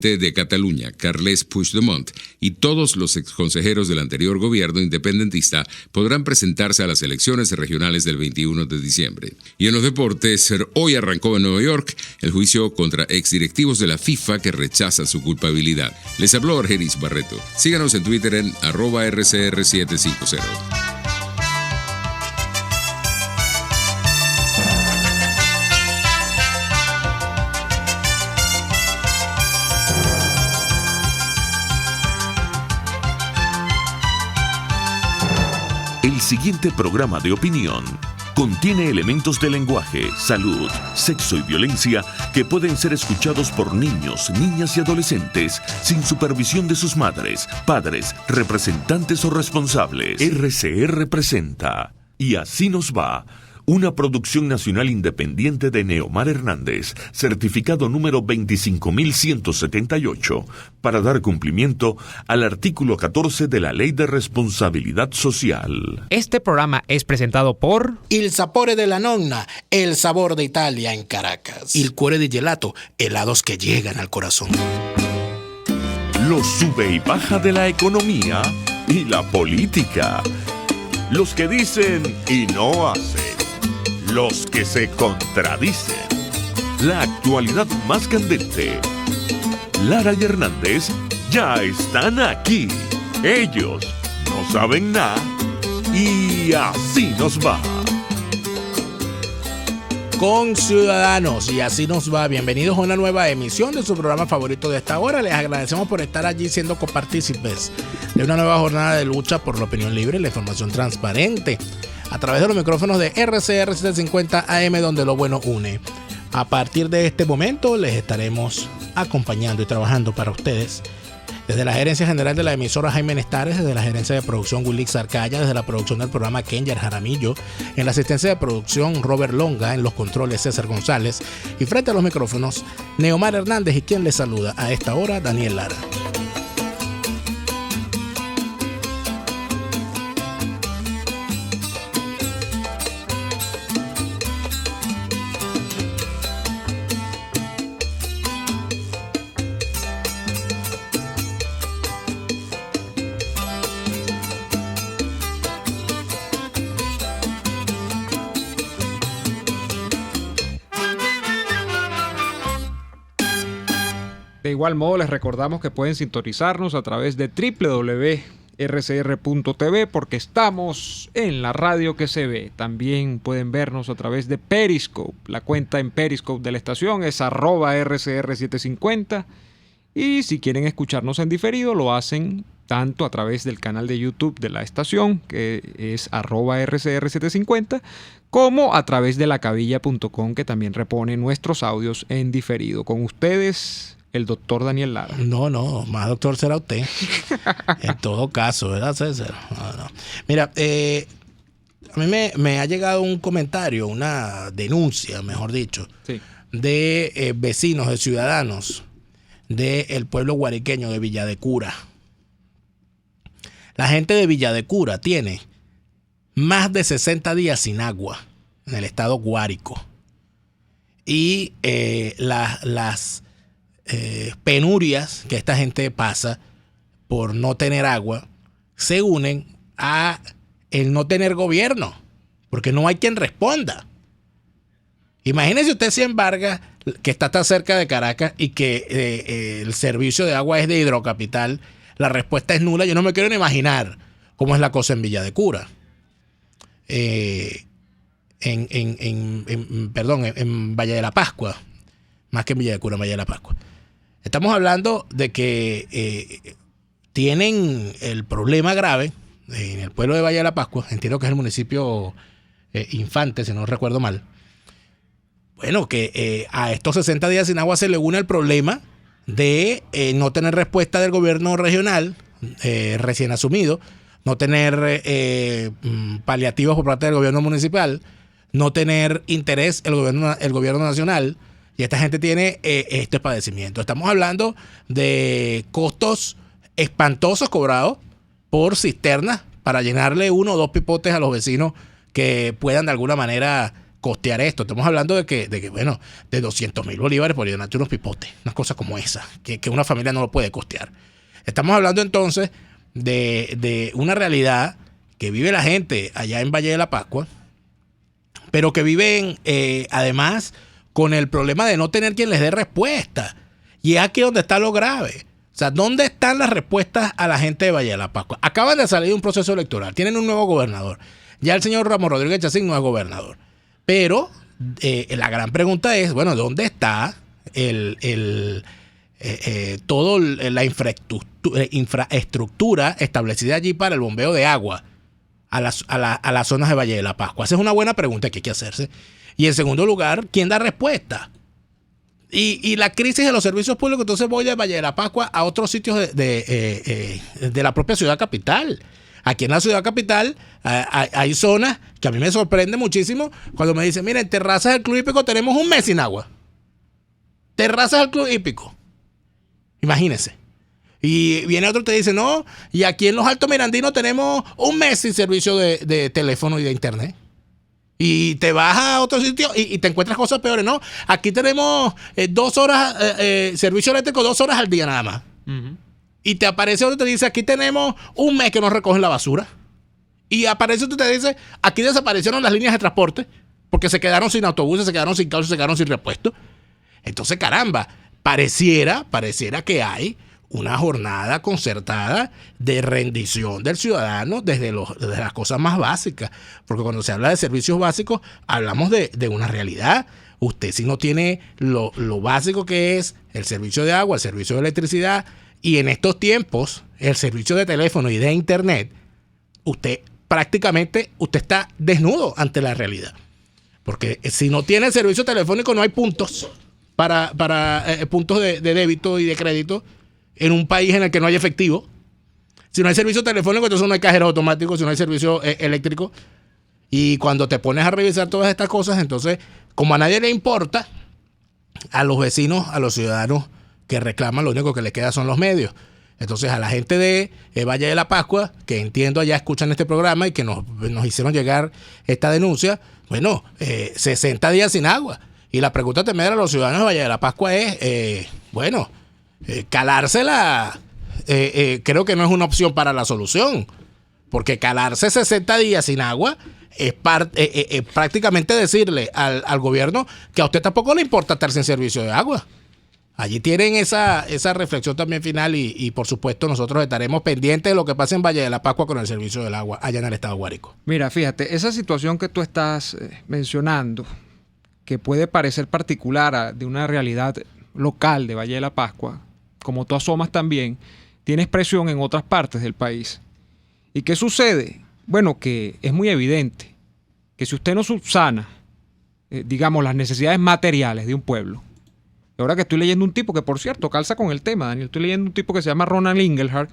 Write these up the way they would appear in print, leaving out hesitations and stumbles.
de Cataluña, Carles Puigdemont, y todos los exconsejeros del anterior gobierno independentista podrán presentarse a las elecciones regionales del 21 de diciembre. Y en los deportes, hoy arrancó en Nueva York el juicio contra exdirectivos de la FIFA que rechazan su culpabilidad. Les habló Argenis Barreto. Síganos en Twitter en @RCR750. El siguiente programa de opinión contiene elementos de lenguaje, salud, sexo y violencia que pueden ser escuchados por niños, niñas y adolescentes sin supervisión de sus madres, padres, representantes o responsables. RCR presenta Y Así Nos Va, una producción nacional independiente de Neomar Hernández, certificado número 25178, para dar cumplimiento al artículo 14 de la Ley de Responsabilidad Social. Este programa es presentado por Il Sapore della Nonna, el sabor de Italia en Caracas. Il Cuore di Gelato, helados que llegan al corazón. Lo sube y baja de la economía y la política. Los que dicen y no hacen. Los que se contradicen. La actualidad más candente. Lara y Hernández ya están aquí. Ellos no saben nada y así nos va. Con ciudadanos, y así nos va. Bienvenidos a una nueva emisión de su programa favorito de esta hora. Les agradecemos por estar allí siendo copartícipes de una nueva jornada de lucha por la opinión libre y la información transparente a través de los micrófonos de RCR 750 AM, donde lo bueno une. A partir de este momento les estaremos acompañando y trabajando para ustedes desde la gerencia general de la emisora Jaime Nestares, desde la gerencia de producción Wilix Arcaya, desde la producción del programa Kenyer Jaramillo, en la asistencia de producción Robert Longa, en los controles César González, y frente a los micrófonos Neomar Hernández, y quien les saluda a esta hora, Daniel Lara. De igual modo, les recordamos que pueden sintonizarnos a través de www.rcr.tv porque estamos en la radio que se ve. También pueden vernos a través de Periscope. La cuenta en Periscope de la estación es @RCR750. Y si quieren escucharnos en diferido, lo hacen tanto a través del canal de YouTube de la estación, que es @RCR750, como a través de lacabilla.com, que también repone nuestros audios en diferido. Con ustedes, el doctor Daniel Lara. No, más doctor será usted. En todo caso, ¿verdad, César? No. Mira, a mí me ha llegado un comentario, una denuncia, mejor dicho, sí, de vecinos, de ciudadanos del pueblo guariqueño de Villa de Cura. La gente de Villa de Cura tiene más de 60 días sin agua en el estado Guárico. Y las penurias que esta gente pasa por no tener agua se unen a el no tener gobierno, porque no hay quien responda. Imagínese usted, sin embargo, que está tan cerca de Caracas y que el servicio de agua es de Hidrocapital. La respuesta es nula. Yo no me quiero ni imaginar cómo es la cosa en Villa de Cura. En Valle de la Pascua, más que en Villa de Cura, en Valle de la Pascua. Estamos hablando de que tienen el problema grave en el pueblo de Valle de la Pascua. Entiendo que es el municipio Infante, si no recuerdo mal. Bueno, que a estos 60 días sin agua se le une el problema de no tener respuesta del gobierno regional recién asumido, no tener paliativos por parte del gobierno municipal, no tener interés el gobierno nacional, y esta gente tiene este padecimiento. Estamos hablando de costos espantosos cobrados por cisternas para llenarle 1 o 2 pipotes a los vecinos que puedan de alguna manera costear esto. Estamos hablando de que bueno, de 200.000 bolívares por llenarte unos pipotes, unas cosas como esa, que una familia no lo puede costear. Estamos hablando entonces de una realidad que vive la gente allá en Valle de la Pascua, pero que viven además con el problema de no tener quien les dé respuesta. Y es aquí donde está lo grave. O sea, ¿dónde están las respuestas a la gente de Valle de la Pascua? Acaban de salir de un proceso electoral, tienen un nuevo gobernador. Ya el señor Ramón Rodríguez Chacín no es gobernador. Pero la gran pregunta es, bueno, ¿dónde está toda la infraestructura establecida allí para el bombeo de agua a las zonas de Valle de la Pascua? Esa es una buena pregunta que hay que hacerse. Y en segundo lugar, ¿quién da respuesta? Y la crisis de los servicios públicos, entonces voy de Valle de la Pascua a otros sitios de la propia ciudad capital. Aquí en la ciudad capital hay zonas que a mí me sorprende muchísimo cuando me dicen, mira, en Terrazas del Club Hípico tenemos un mes sin agua. Terrazas del Club Hípico. Imagínense. Y viene otro y te dice, no, y aquí en los Altos Mirandinos tenemos un mes sin servicio de teléfono y de internet. Y te vas a otro sitio y te encuentras cosas peores, ¿no? Aquí tenemos 2 horas, servicio eléctrico 2 horas al día nada más. Uh-huh. Y te aparece otro y te dice, aquí tenemos un mes que nos recogen la basura. Y aparece otro y te dice, aquí desaparecieron las líneas de transporte porque se quedaron sin autobuses, se quedaron sin cauces, se quedaron sin repuesto. Entonces, caramba, pareciera que hay una jornada concertada de rendición del ciudadano desde las cosas más básicas. Porque cuando se habla de servicios básicos, hablamos de una realidad. Usted si no tiene lo básico que es el servicio de agua, el servicio de electricidad y en estos tiempos el servicio de teléfono y de internet, usted está desnudo ante la realidad. Porque si no tiene el servicio telefónico no hay puntos para puntos de débito y de crédito en un país en el que no hay efectivo. Si no hay servicio telefónico, entonces no hay cajeros automáticos, si no hay servicio eléctrico. Y cuando te pones a revisar todas estas cosas, entonces, como a nadie le importa, a los vecinos, a los ciudadanos que reclaman, lo único que les queda son los medios. Entonces, a la gente de Valle de la Pascua, que entiendo ya escuchan este programa y que nos hicieron llegar esta denuncia, bueno, 60 días sin agua. Y la pregunta también a los ciudadanos de Valle de la Pascua es, calársela, creo que no es una opción para la solución, porque calarse 60 días sin agua es prácticamente decirle al gobierno que a usted tampoco le importa estar sin servicio de agua. Allí tienen esa reflexión también final y por supuesto nosotros estaremos pendientes de lo que pasa en Valle de la Pascua con el servicio del agua allá en el estado de Guárico. Mira, fíjate, esa situación que tú estás mencionando, que puede parecer particular de una realidad local de Valle de la Pascua, como tú asomas también, tiene expresión en otras partes del país. ¿Y qué sucede? Bueno, que es muy evidente que si usted no subsana, digamos, las necesidades materiales de un pueblo. Y ahora que estoy leyendo un tipo que, por cierto, calza con el tema, Daniel, estoy leyendo un tipo que se llama Ronald Inglehart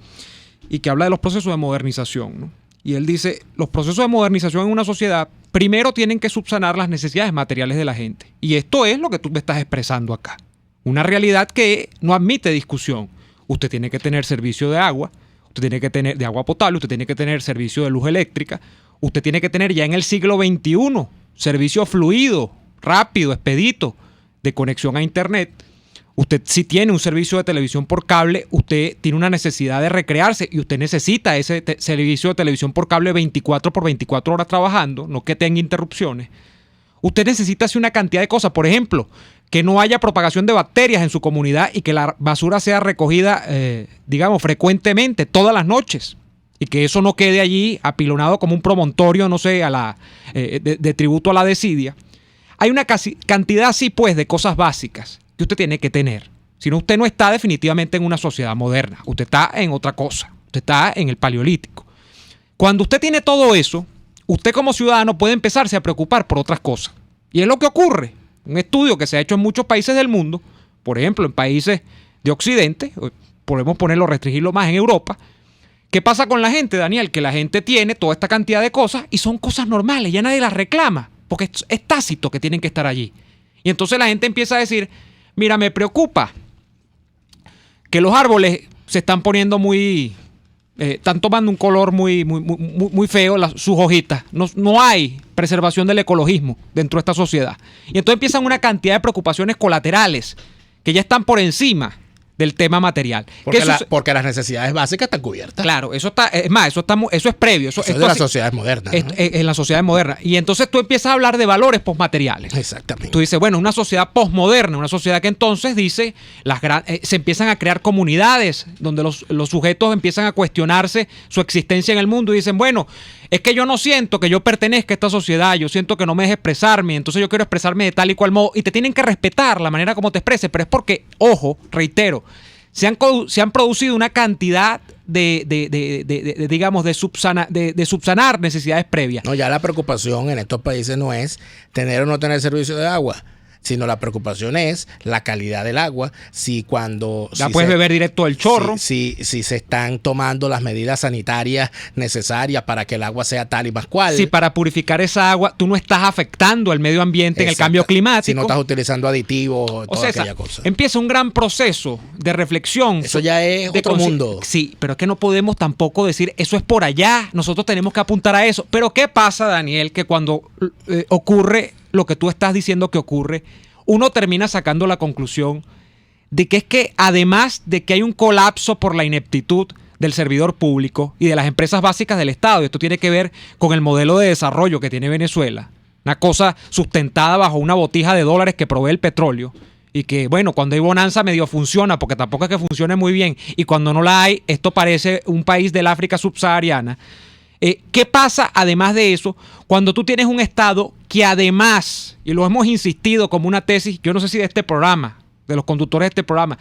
y que habla de los procesos de modernización, ¿no? Y él dice, los procesos de modernización en una sociedad primero tienen que subsanar las necesidades materiales de la gente. Y esto es lo que tú me estás expresando acá. Una realidad que no admite discusión. Usted tiene que tener servicio de agua, usted tiene que tener de agua potable, usted tiene que tener servicio de luz eléctrica, usted tiene que tener ya en el siglo XXI servicio fluido, rápido, expedito, de conexión a internet. Usted si tiene un servicio de televisión por cable, usted tiene una necesidad de recrearse y usted necesita ese servicio de televisión por cable 24 por 24 horas trabajando, no que tenga interrupciones. Usted necesita hacer una cantidad de cosas, por ejemplo, que no haya propagación de bacterias en su comunidad y que la basura sea recogida, frecuentemente, todas las noches. Y que eso no quede allí apilonado como un promontorio, no sé, de tributo a la desidia. Hay una cantidad así, pues, de cosas básicas que usted tiene que tener. Si no, usted no está definitivamente en una sociedad moderna. Usted está en otra cosa. Usted está en el paleolítico. Cuando usted tiene todo eso, usted como ciudadano puede empezarse a preocupar por otras cosas. Y es lo que ocurre. Un estudio que se ha hecho en muchos países del mundo, por ejemplo, en países de Occidente, podemos restringirlo más en Europa. ¿Qué pasa con la gente, Daniel? Que la gente tiene toda esta cantidad de cosas y son cosas normales, ya nadie las reclama, porque es tácito que tienen que estar allí. Y entonces la gente empieza a decir, mira, me preocupa que los árboles se están poniendo muy están tomando un color muy feo sus hojitas. No hay preservación del ecologismo dentro de esta sociedad. Y entonces empiezan una cantidad de preocupaciones colaterales que ya están por encima del tema material. Porque las necesidades básicas están cubiertas. Claro, eso está, es más, eso es previo. Eso es de las sociedades modernas, ¿no? En la sociedad moderna. Y entonces tú empiezas a hablar de valores posmateriales. Exactamente. Tú dices, bueno, una sociedad posmoderna, una sociedad que entonces dice, se empiezan a crear comunidades donde los sujetos empiezan a cuestionarse su existencia en el mundo y dicen, bueno, es que yo no siento que yo pertenezca a esta sociedad, yo siento que no me deje expresarme, entonces yo quiero expresarme de tal y cual modo, y te tienen que respetar la manera como te expreses, pero es porque, ojo, reitero, se han producido una cantidad de subsanar necesidades previas. No, ya la preocupación en estos países no es tener o no tener servicio de agua, sino la preocupación es la calidad del agua, puedes beber directo del chorro. Si se están tomando las medidas sanitarias necesarias para que el agua sea tal y más cual. Si para purificar esa agua tú no estás afectando el medio ambiente en el cambio climático. Si no estás utilizando aditivos, toda aquella cosa. Empieza un gran proceso de reflexión. Eso ya es otro mundo. Sí, pero es que no podemos tampoco decir eso es por allá. Nosotros tenemos que apuntar a eso. Pero ¿qué pasa, Daniel? Que cuando ocurre lo que tú estás diciendo que ocurre, uno termina sacando la conclusión de que es que además de que hay un colapso por la ineptitud del servidor público y de las empresas básicas del Estado, y esto tiene que ver con el modelo de desarrollo que tiene Venezuela, una cosa sustentada bajo una botija de dólares que provee el petróleo, y que, bueno, cuando hay bonanza medio funciona, porque tampoco es que funcione muy bien, y cuando no la hay, esto parece un país del África subsahariana. ¿Qué pasa además de eso cuando tú tienes un Estado que además, y lo hemos insistido como una tesis, yo no sé si de este programa, de los conductores de este programa,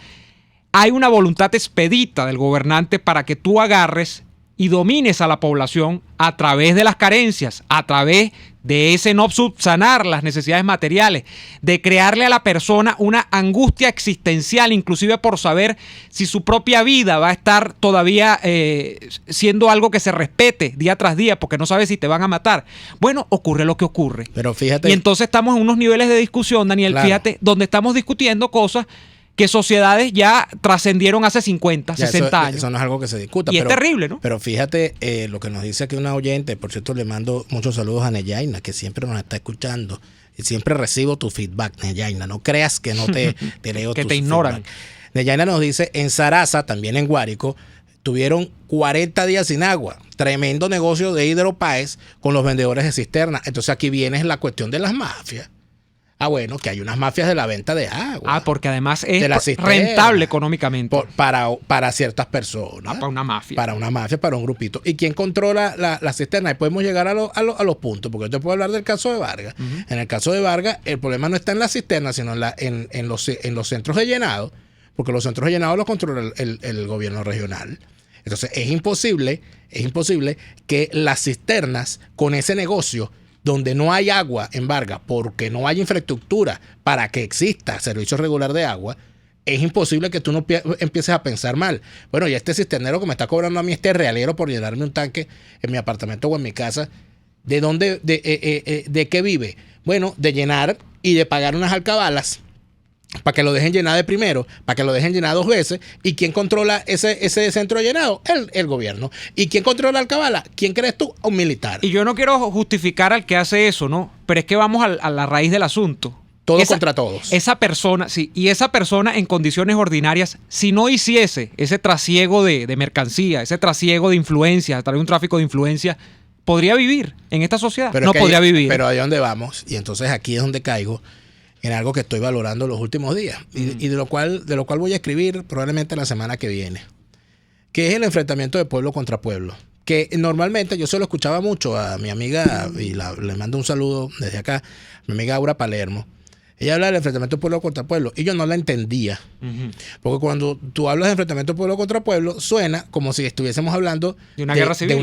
hay una voluntad expedita del gobernante para que tú agarres y domines a la población a través de las carencias, a través de ese no subsanar las necesidades materiales, de crearle a la persona una angustia existencial, inclusive por saber si su propia vida va a estar todavía siendo algo que se respete día tras día, porque no sabes si te van a matar. Bueno, ocurre lo que ocurre. Pero fíjate. Y entonces estamos en unos niveles de discusión, Daniel, claro, fíjate, donde estamos discutiendo cosas que sociedades ya trascendieron hace 50, ya 60 años. Eso no es algo que se discuta. Y es terrible, ¿no? Pero fíjate lo que nos dice aquí una oyente. Por cierto, le mando muchos saludos a Neyaina, que siempre nos está escuchando. Y siempre recibo tu feedback, Neyaina. No creas que no te leo que te ignoran. Feedback. Neyaina nos dice, en Sarasa, también en Guárico, tuvieron 40 días sin agua. Tremendo negocio de Hidropáez con los vendedores de cisterna. Entonces aquí viene la cuestión de las mafias. Ah, bueno, que hay unas mafias de la venta de agua. Ah, porque además es rentable económicamente. Para ciertas personas. Para una mafia. Para una mafia, para un grupito. ¿Y quién controla la cisterna? Y podemos llegar a los puntos, porque yo te puedo hablar del caso de Vargas. Uh-huh. En el caso de Vargas, el problema no está en la cisterna, sino en los centros de llenado, porque los centros de llenado los controla el gobierno regional. Entonces, es imposible que las cisternas con ese negocio, donde no hay agua en Vargas, porque no hay infraestructura para que exista servicio regular de agua, es imposible que tú no empieces a pensar mal. Bueno, y este cisternero que me está cobrando a mí este realero por llenarme un tanque en mi apartamento o en mi casa, ¿de dónde, de qué vive? Bueno, de llenar y de pagar unas alcabalas para que lo dejen llenar de primero, para que lo dejen llenar 2 veces. ¿Y quién controla ese centro llenado? El gobierno. ¿Y quién controla la alcabala? ¿Quién crees tú? Un militar. Y yo no quiero justificar al que hace eso, ¿no? Pero es que vamos a la raíz del asunto. Todos contra todos. Esa persona, sí, y esa persona en condiciones ordinarias, si no hiciese ese trasiego de mercancía, ese trasiego de influencia, a través de un tráfico de influencia, podría vivir en esta sociedad. Pero no podría vivir. Pero ¿de dónde vamos? Y entonces aquí es donde caigo en algo que estoy valorando los últimos días y de lo cual voy a escribir probablemente la semana que viene, que es el enfrentamiento de pueblo contra pueblo, que normalmente yo se lo escuchaba mucho a mi amiga, y le mando un saludo desde acá, mi amiga Aura Palermo. Ella habla del enfrentamiento de pueblo contra pueblo y yo no la entendía, porque cuando tú hablas de enfrentamiento de pueblo contra pueblo suena como si estuviésemos hablando de una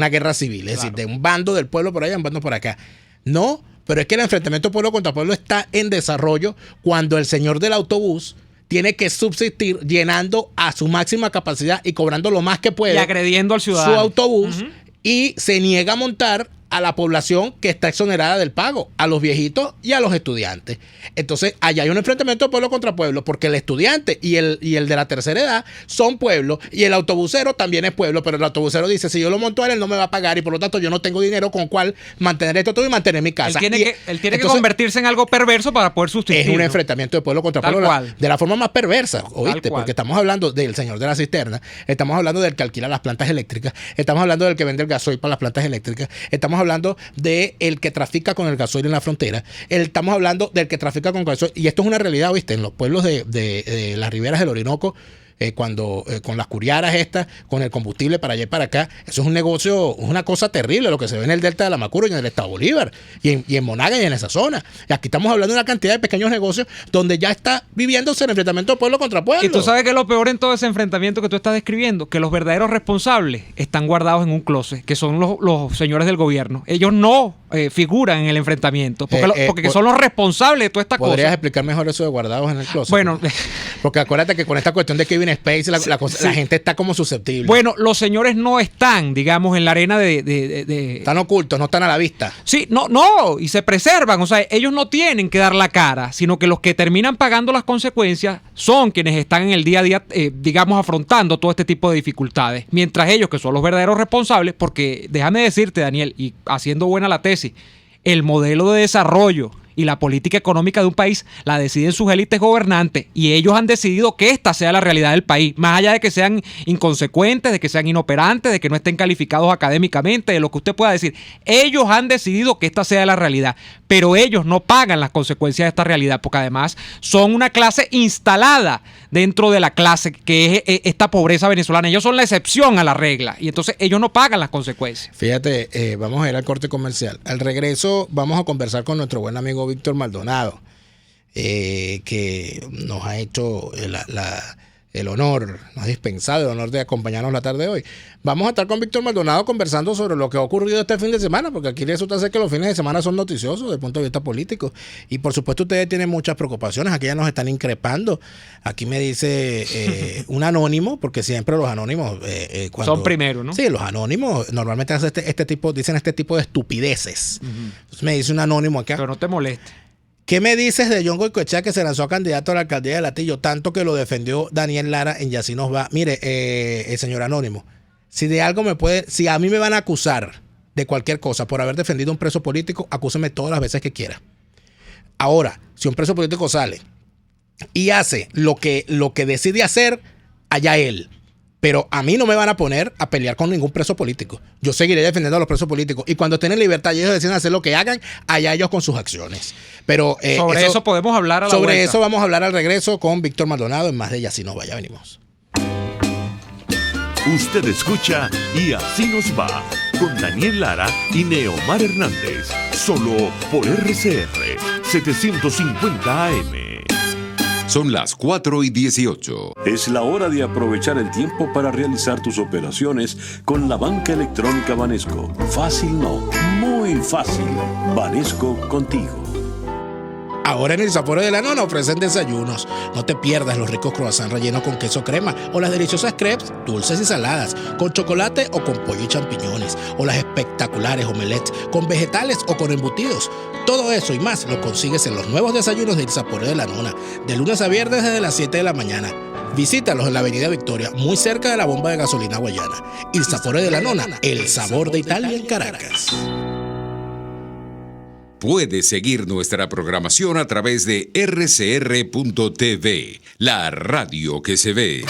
guerra civil, es decir, de un bando del pueblo por allá, un bando por acá. No, pero es que el enfrentamiento pueblo contra pueblo está en desarrollo cuando el señor del autobús tiene que subsistir llenando a su máxima capacidad y cobrando lo más que puede. Y agrediendo al ciudadano. Su autobús y se niega a montar a la población que está exonerada del pago, a los viejitos y a los estudiantes. Entonces, allá hay un enfrentamiento de pueblo contra pueblo, porque el estudiante y el de la tercera edad son pueblo, y el autobusero también es pueblo, pero el autobusero dice, si yo lo monto a él no me va a pagar, y por lo tanto yo no tengo dinero con cual mantener esto todo y mantener mi casa. Él tiene que convertirse en algo perverso para poder sustituirlo. Es un enfrentamiento de pueblo contra pueblo, de la forma más perversa, ¿oíste? Porque estamos hablando del señor de la cisterna, estamos hablando del que alquila las plantas eléctricas, estamos hablando del que vende el gasoil para las plantas eléctricas, estamos hablando del que trafica con el gasoil en la frontera, estamos hablando del que trafica con gasoil, y esto es una realidad, ¿viste? En los pueblos de las riberas del Orinoco, cuando con las curiaras estas, con el combustible para allá y para acá, eso es un negocio, es una cosa terrible lo que se ve en el delta de la Macuro y en el estado Bolívar y en Monaga y en esa zona. Y aquí estamos hablando de una cantidad de pequeños negocios donde ya está viviéndose el enfrentamiento de pueblo contra pueblo. Y tú sabes que lo peor en todo ese enfrentamiento que tú estás describiendo, que los verdaderos responsables están guardados en un closet, que son los señores del gobierno. Ellos no figuran en el enfrentamiento, porque son los responsables de toda esta cosa. ¿Podrías explicar mejor eso de guardados en el closet? Bueno, porque acuérdate que con esta cuestión de Kevin Space la gente está como susceptible. Bueno, los señores no están, digamos, en la arena Están ocultos, no están a la vista. Sí, no, y se preservan. O sea, ellos no tienen que dar la cara, sino que los que terminan pagando las consecuencias son quienes están en el día a día, digamos, afrontando todo este tipo de dificultades. Mientras ellos, que son los verdaderos responsables, porque déjame decirte, Daniel, y haciendo buena la tesis, el modelo de desarrollo y la política económica de un país la deciden sus élites gobernantes, y ellos han decidido que esta sea la realidad del país, más allá de que sean inconsecuentes, de que sean inoperantes, de que no estén calificados académicamente, de lo que usted pueda decir. Ellos han decidido que esta sea la realidad, pero ellos no pagan las consecuencias de esta realidad, porque además son una clase instalada dentro de la clase que es esta pobreza venezolana. Ellos son la excepción a la regla, y entonces ellos no pagan las consecuencias. Fíjate, vamos a ir al corte comercial. Al regreso vamos a conversar con nuestro buen amigo Víctor Maldonado, que nos ha hecho el honor, nos ha dispensado el honor de acompañarnos la tarde de hoy. Vamos a estar con Víctor Maldonado conversando sobre lo que ha ocurrido este fin de semana, porque aquí resulta ser que los fines de semana son noticiosos desde el punto de vista político. Y por supuesto ustedes tienen muchas preocupaciones, aquí ya nos están increpando. Aquí me dice un anónimo, porque siempre los anónimos... son primero, ¿no? Sí, los anónimos normalmente hacen dicen este tipo de estupideces. Entonces me dice un anónimo acá. Pero no te moleste. ¿Qué me dices de John Goycoechea, que se lanzó a candidato a la alcaldía de Latillo, tanto que lo defendió Daniel Lara en Y Así Nos Va? Mire, señor anónimo, si a mí me van a acusar de cualquier cosa por haber defendido a un preso político, acúseme todas las veces que quiera. Ahora, si un preso político sale y hace lo que decide hacer, allá él. Pero a mí no me van a poner a pelear con ningún preso político. Yo seguiré defendiendo a los presos políticos. Y cuando estén en libertad y ellos deciden hacer lo que hagan, allá ellos con sus acciones. Pero sobre eso podemos hablar a la vuelta. Sobre eso vamos a hablar al regreso con Víctor Maldonado en Más de Y Así Nos Va. Ya venimos. Usted escucha Y Así Nos Va con Daniel Lara y Neomar Hernández. Solo por RCR 750 AM. Son las 4:18. Es la hora de aprovechar el tiempo para realizar tus operaciones con la banca electrónica Banesco. Fácil no, muy fácil. Banesco contigo. Ahora en el Zapore de la Nona ofrecen desayunos. No te pierdas los ricos croissants rellenos con queso crema, o las deliciosas crepes dulces y saladas con chocolate o con pollo y champiñones, o las espectaculares omelettes con vegetales o con embutidos. Todo eso y más lo consigues en los nuevos desayunos del Zapore de la Nona, de lunes a viernes desde las 7 de la mañana. Visítalos en la Avenida Victoria, muy cerca de la bomba de gasolina Guayana. El Zapore de la Nona, el sabor de Italia en Caracas. Puedes seguir nuestra programación a través de rcr.tv, la radio que se ve.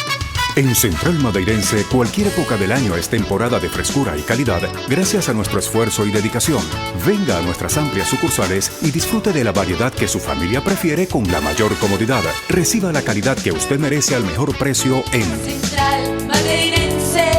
En Central Madeirense, cualquier época del año es temporada de frescura y calidad gracias a nuestro esfuerzo y dedicación. Venga a nuestras amplias sucursales y disfrute de la variedad que su familia prefiere con la mayor comodidad. Reciba la calidad que usted merece al mejor precio en Central Madeirense,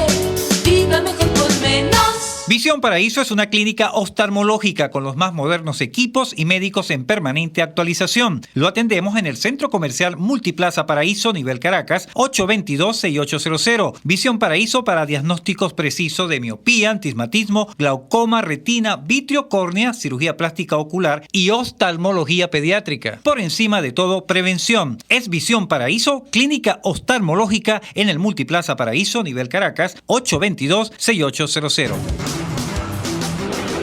viva mejor por menos. Visión Paraíso es una clínica oftalmológica con los más modernos equipos y médicos en permanente actualización. Lo atendemos en el Centro Comercial Multiplaza Paraíso, nivel Caracas, 822-6800. Visión Paraíso para diagnósticos precisos de miopía, astigmatismo, glaucoma, retina, vitrio, córnea, cirugía plástica ocular y oftalmología pediátrica. Por encima de todo, prevención. Es Visión Paraíso, clínica oftalmológica en el Multiplaza Paraíso, nivel Caracas, 822-6800.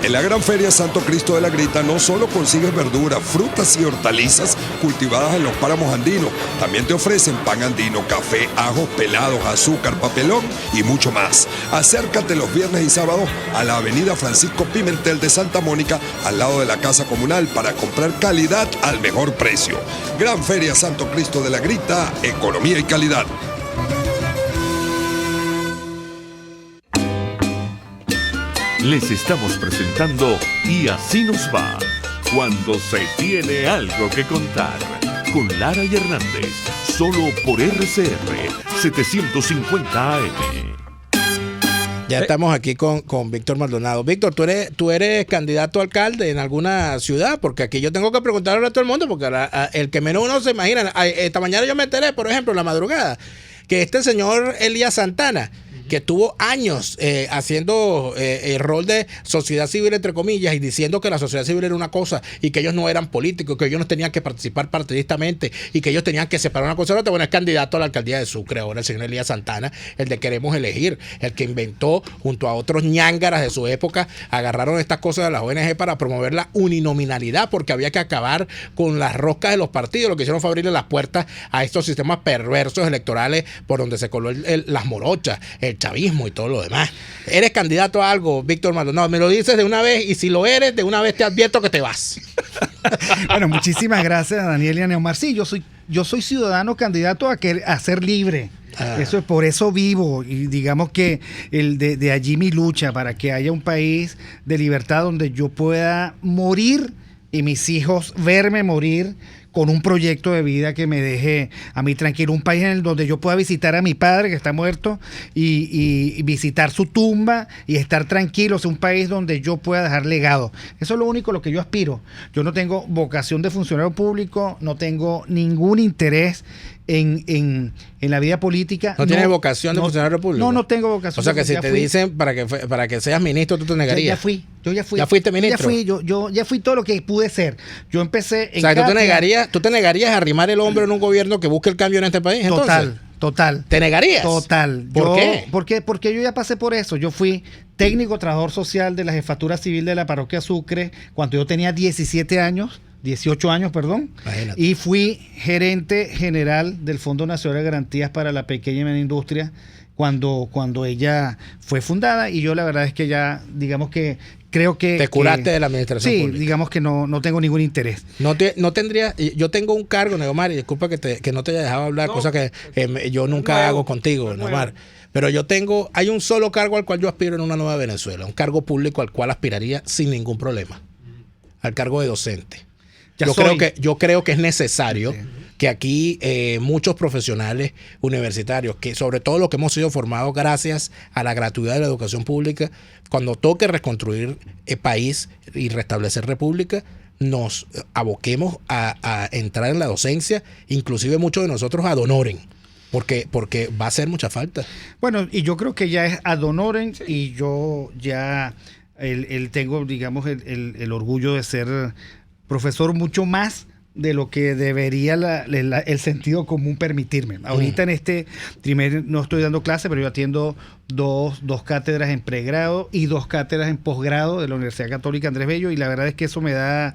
En la Gran Feria Santo Cristo de la Grita no solo consigues verduras, frutas y hortalizas cultivadas en los páramos andinos, también te ofrecen pan andino, café, ajos pelados, azúcar, papelón y mucho más. Acércate los viernes y sábados a la avenida Francisco Pimentel de Santa Mónica, al lado de la Casa Comunal, para comprar calidad al mejor precio. Gran Feria Santo Cristo de la Grita, economía y calidad. Les estamos presentando Y así nos va, cuando se tiene algo que contar, con Lara y Hernández, solo por RCR 750 AM. Ya estamos aquí con Víctor Maldonado. Víctor, ¿tú eres candidato a alcalde en alguna ciudad? Porque aquí yo tengo que preguntarle a todo el mundo, porque el que menos uno se imagina. Esta mañana yo me enteré, por ejemplo, en la madrugada, que este señor Elías Santana, que tuvo años haciendo el rol de sociedad civil, entre comillas, y diciendo que la sociedad civil era una cosa y que ellos no eran políticos, que ellos no tenían que participar partidistamente y que ellos tenían que separar una cosa de otra. Bueno, es candidato a la alcaldía de Sucre ahora el señor Elías Santana, el de Queremos Elegir, el que inventó, junto a otros ñángaras de su época, agarraron estas cosas de las ONG para promover la uninominalidad, porque había que acabar con las roscas de los partidos. Lo que hicieron fue abrirle las puertas a estos sistemas perversos electorales por donde se coló las morochas, el chavismo y todo lo demás. ¿Eres candidato a algo, Víctor Maldonado? Me lo dices de una vez, y si lo eres, de una vez te advierto que te vas. Bueno, muchísimas gracias, Daniel y a Neomar. Sí, yo soy ciudadano candidato a ser libre. Eso es, por eso vivo, y digamos que de allí mi lucha, para que haya un país de libertad donde yo pueda morir y mis hijos verme morir con un proyecto de vida que me deje a mí tranquilo, un país en el donde yo pueda visitar a mi padre que está muerto y visitar su tumba y estar tranquilo, un país donde yo pueda dejar legado. Eso es lo único a lo que yo aspiro. Yo no tengo vocación de funcionario público, no tengo ningún interés en la vida política. ¿No tienes vocación de funcionario público? No tengo vocación. O sea que si te dicen para que seas ministro, tú te negarías. Yo ya fui. ¿Ya fuiste ministro? Yo ya fui todo lo que pude ser. Yo empecé en... O sea, ¿tú te negarías a arrimar el hombro en un gobierno que busque el cambio en este país? Total. ¿Te negarías? Total. ¿Por qué? Porque yo ya pasé por eso. Yo fui técnico trabajador social de la Jefatura Civil de la Parroquia Sucre cuando yo tenía 18 años, Imagínate. Y fui gerente general del Fondo Nacional de Garantías para la Pequeña y Mediana Industria cuando ella fue fundada, y yo la verdad es que ya, digamos que creo que... Te curaste de la administración pública. Sí, digamos que no tengo ningún interés. No tendría... Yo tengo un cargo, Neomar, y disculpa que no te haya dejado hablar, cosa que yo nunca hago contigo, Neomar. Pero hay un solo cargo al cual yo aspiro en una nueva Venezuela, un cargo público al cual aspiraría sin ningún problema, al cargo de docente. Yo creo que es necesario que aquí muchos profesionales universitarios, que sobre todo los que hemos sido formados gracias a la gratuidad de la educación pública, cuando toque reconstruir el país y restablecer república, nos aboquemos a entrar en la docencia, inclusive muchos de nosotros ad honorem. Porque va a hacer mucha falta. Bueno, y yo creo que ya es ad honorem, y yo ya tengo, digamos, el orgullo de ser profesor mucho más de lo que debería el sentido común permitirme. Ahorita en este trimestre no estoy dando clase, pero yo atiendo dos cátedras en pregrado y 2 cátedras en posgrado de la Universidad Católica Andrés Bello, y la verdad es que eso me da...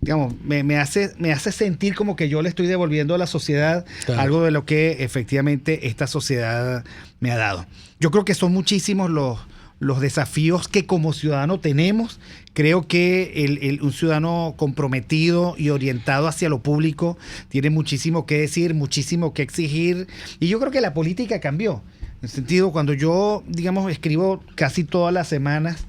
digamos, me hace sentir como que yo le estoy devolviendo a la sociedad algo de lo que efectivamente esta sociedad me ha dado. Yo creo que son muchísimos los desafíos que como ciudadano tenemos. Creo que un ciudadano comprometido y orientado hacia lo público tiene muchísimo que decir, muchísimo que exigir, y yo creo que la política cambió. En el sentido, cuando yo, digamos, escribo casi todas las semanas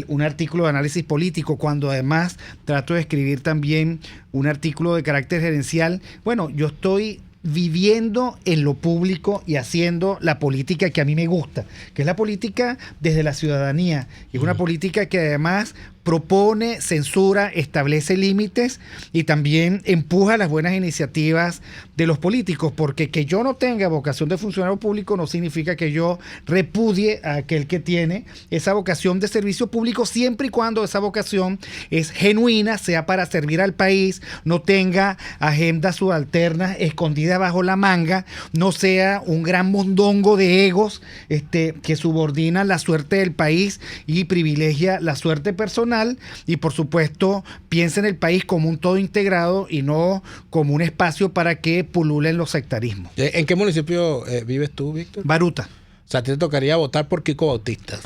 un artículo de análisis político, cuando además trato de escribir también un artículo de carácter gerencial, bueno, yo estoy viviendo en lo público y haciendo la política que a mí me gusta, que es la política desde la ciudadanía, y es una política que además propone, censura, establece límites y también empuja las buenas iniciativas de los políticos, porque que yo no tenga vocación de funcionario público no significa que yo repudie a aquel que tiene esa vocación de servicio público, siempre y cuando esa vocación es genuina, sea para servir al país, no tenga agendas subalternas escondidas escondida bajo la manga no sea un gran mondongo de egos que subordina la suerte del país y privilegia la suerte personal, y por supuesto piensa en el país como un todo integrado y no como un espacio para que pululen los sectarismos. ¿En qué municipio vives tú, Víctor? Baruta. O sea, a ti te tocaría votar por Kiko Bautista.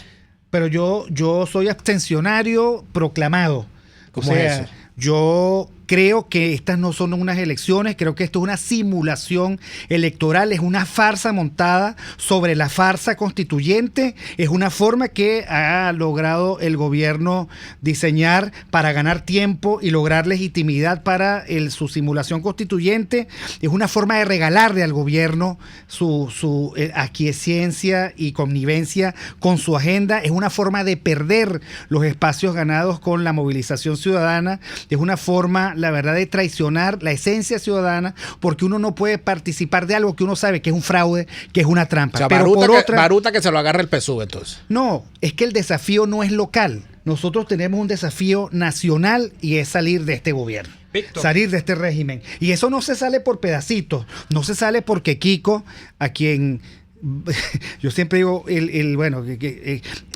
Pero yo soy abstencionario proclamado. ¿Cómo es eso? Yo creo que estas no son unas elecciones, creo que esto es una simulación electoral, es una farsa montada sobre la farsa constituyente, es una forma que ha logrado el gobierno diseñar para ganar tiempo y lograr legitimidad para su simulación constituyente, es una forma de regalarle al gobierno su aquiescencia y connivencia con su agenda, es una forma de perder los espacios ganados con la movilización ciudadana, es una forma, la verdad, de traicionar la esencia ciudadana, porque uno no puede participar de algo que uno sabe que es un fraude, que es una trampa. O sea, pero Baruta que se lo agarre el PSUV, entonces. No, es que el desafío no es local. Nosotros tenemos un desafío nacional y es salir de este gobierno. Víctor. Salir de este régimen. Y eso no se sale por pedacitos, no se sale porque Kiko, a quien... yo siempre digo,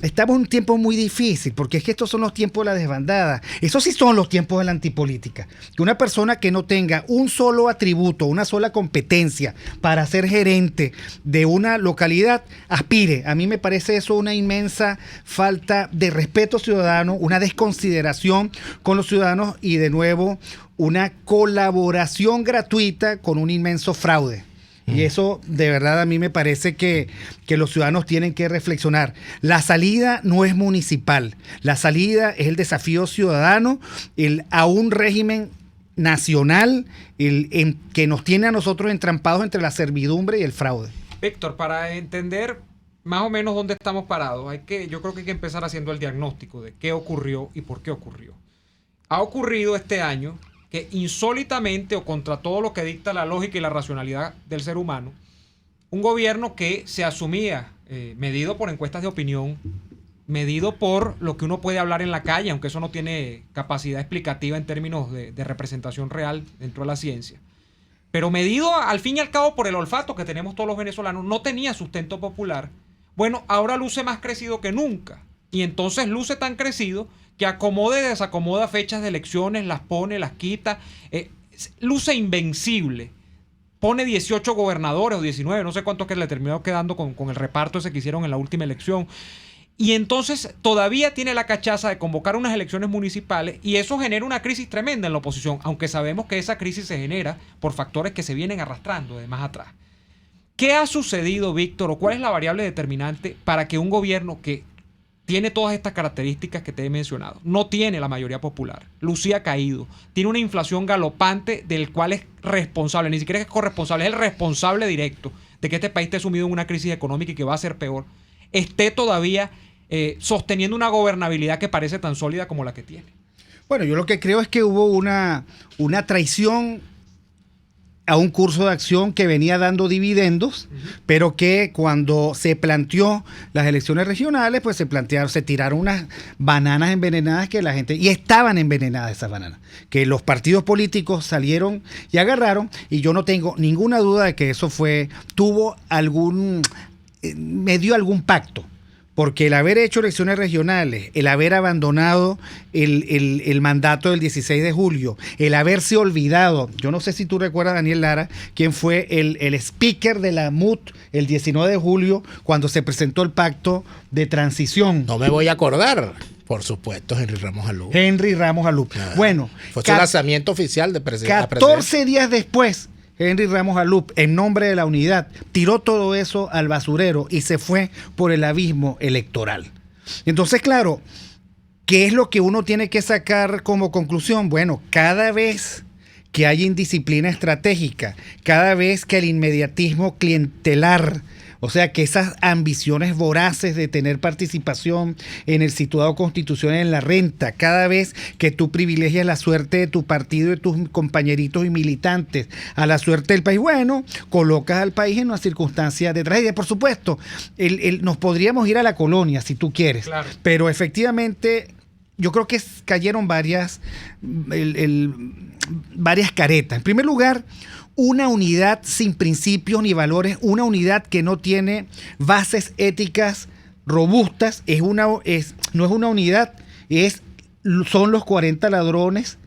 estamos en un tiempo muy difícil, porque es que estos son los tiempos de la desbandada. Esos sí son los tiempos de la antipolítica. Que una persona que no tenga un solo atributo, una sola competencia para ser gerente de una localidad, aspire. A mí me parece eso una inmensa falta de respeto ciudadano, una desconsideración con los ciudadanos y, de nuevo, una colaboración gratuita con un inmenso fraude. Y eso, de verdad, a mí me parece que los ciudadanos tienen que reflexionar. La salida no es municipal. La salida es el desafío ciudadano a un régimen nacional que nos tiene a nosotros entrampados entre la servidumbre y el fraude. Víctor, para entender más o menos dónde estamos parados, yo creo que hay que empezar haciendo el diagnóstico de qué ocurrió y por qué ocurrió. Ha ocurrido este año que insólitamente, o contra todo lo que dicta la lógica y la racionalidad del ser humano, un gobierno que se asumía medido por encuestas de opinión, medido por lo que uno puede hablar en la calle, aunque eso no tiene capacidad explicativa en términos de representación real dentro de la ciencia, pero medido al fin y al cabo por el olfato que tenemos todos los venezolanos, no tenía sustento popular. Bueno, ahora luce más crecido que nunca, y entonces luce tan crecido que acomoda y desacomoda fechas de elecciones, las pone, las quita, luce invencible. Pone 18 gobernadores o 19, no sé cuántos que le terminó quedando con el reparto ese que hicieron en la última elección. Y entonces todavía tiene la cachaza de convocar unas elecciones municipales, y eso genera una crisis tremenda en la oposición, aunque sabemos que esa crisis se genera por factores que se vienen arrastrando de más atrás. ¿Qué ha sucedido, Víctor, o cuál es la variable determinante para que un gobierno que tiene todas estas características que te he mencionado, no tiene la mayoría popular, lucía caído, tiene una inflación galopante del cual es responsable, ni siquiera es corresponsable, es el responsable directo de que este país esté sumido en una crisis económica y que va a ser peor, esté todavía sosteniendo una gobernabilidad que parece tan sólida como la que tiene? Bueno, yo lo que creo es que hubo una traición a un curso de acción que venía dando dividendos, pero que cuando se planteó las elecciones regionales, pues se tiraron unas bananas envenenadas que la gente, y estaban envenenadas esas bananas, que los partidos políticos salieron y agarraron, y yo no tengo ninguna duda de que eso me dio algún pacto. Porque el haber hecho elecciones regionales, el haber abandonado el mandato del 16 de julio, el haberse olvidado, yo no sé si tú recuerdas, Daniel Lara, quién fue el speaker de la MUT el 19 de julio cuando se presentó el pacto de transición. No me voy a acordar. Por supuesto, Henry Ramos Alup. Henry Ramos Alup. Bueno. Fue su lanzamiento oficial de presidente. 14 días después, Henry Ramos Alup, en nombre de la unidad, tiró todo eso al basurero y se fue por el abismo electoral. Entonces, claro, ¿qué es lo que uno tiene que sacar como conclusión? Bueno, cada vez que hay indisciplina estratégica, cada vez que el inmediatismo clientelar, o sea, que esas ambiciones voraces de tener participación en el situado constitucional, en la renta, cada vez que tú privilegias la suerte de tu partido y de tus compañeritos y militantes a la suerte del país, bueno, colocas al país en una circunstancia de tragedia. Por supuesto, nos podríamos ir a la colonia si tú quieres, claro, pero efectivamente yo creo que cayeron varias caretas. En primer lugar, una unidad sin principios ni valores, una unidad que no tiene bases éticas robustas, no es una unidad, son los 40 ladrones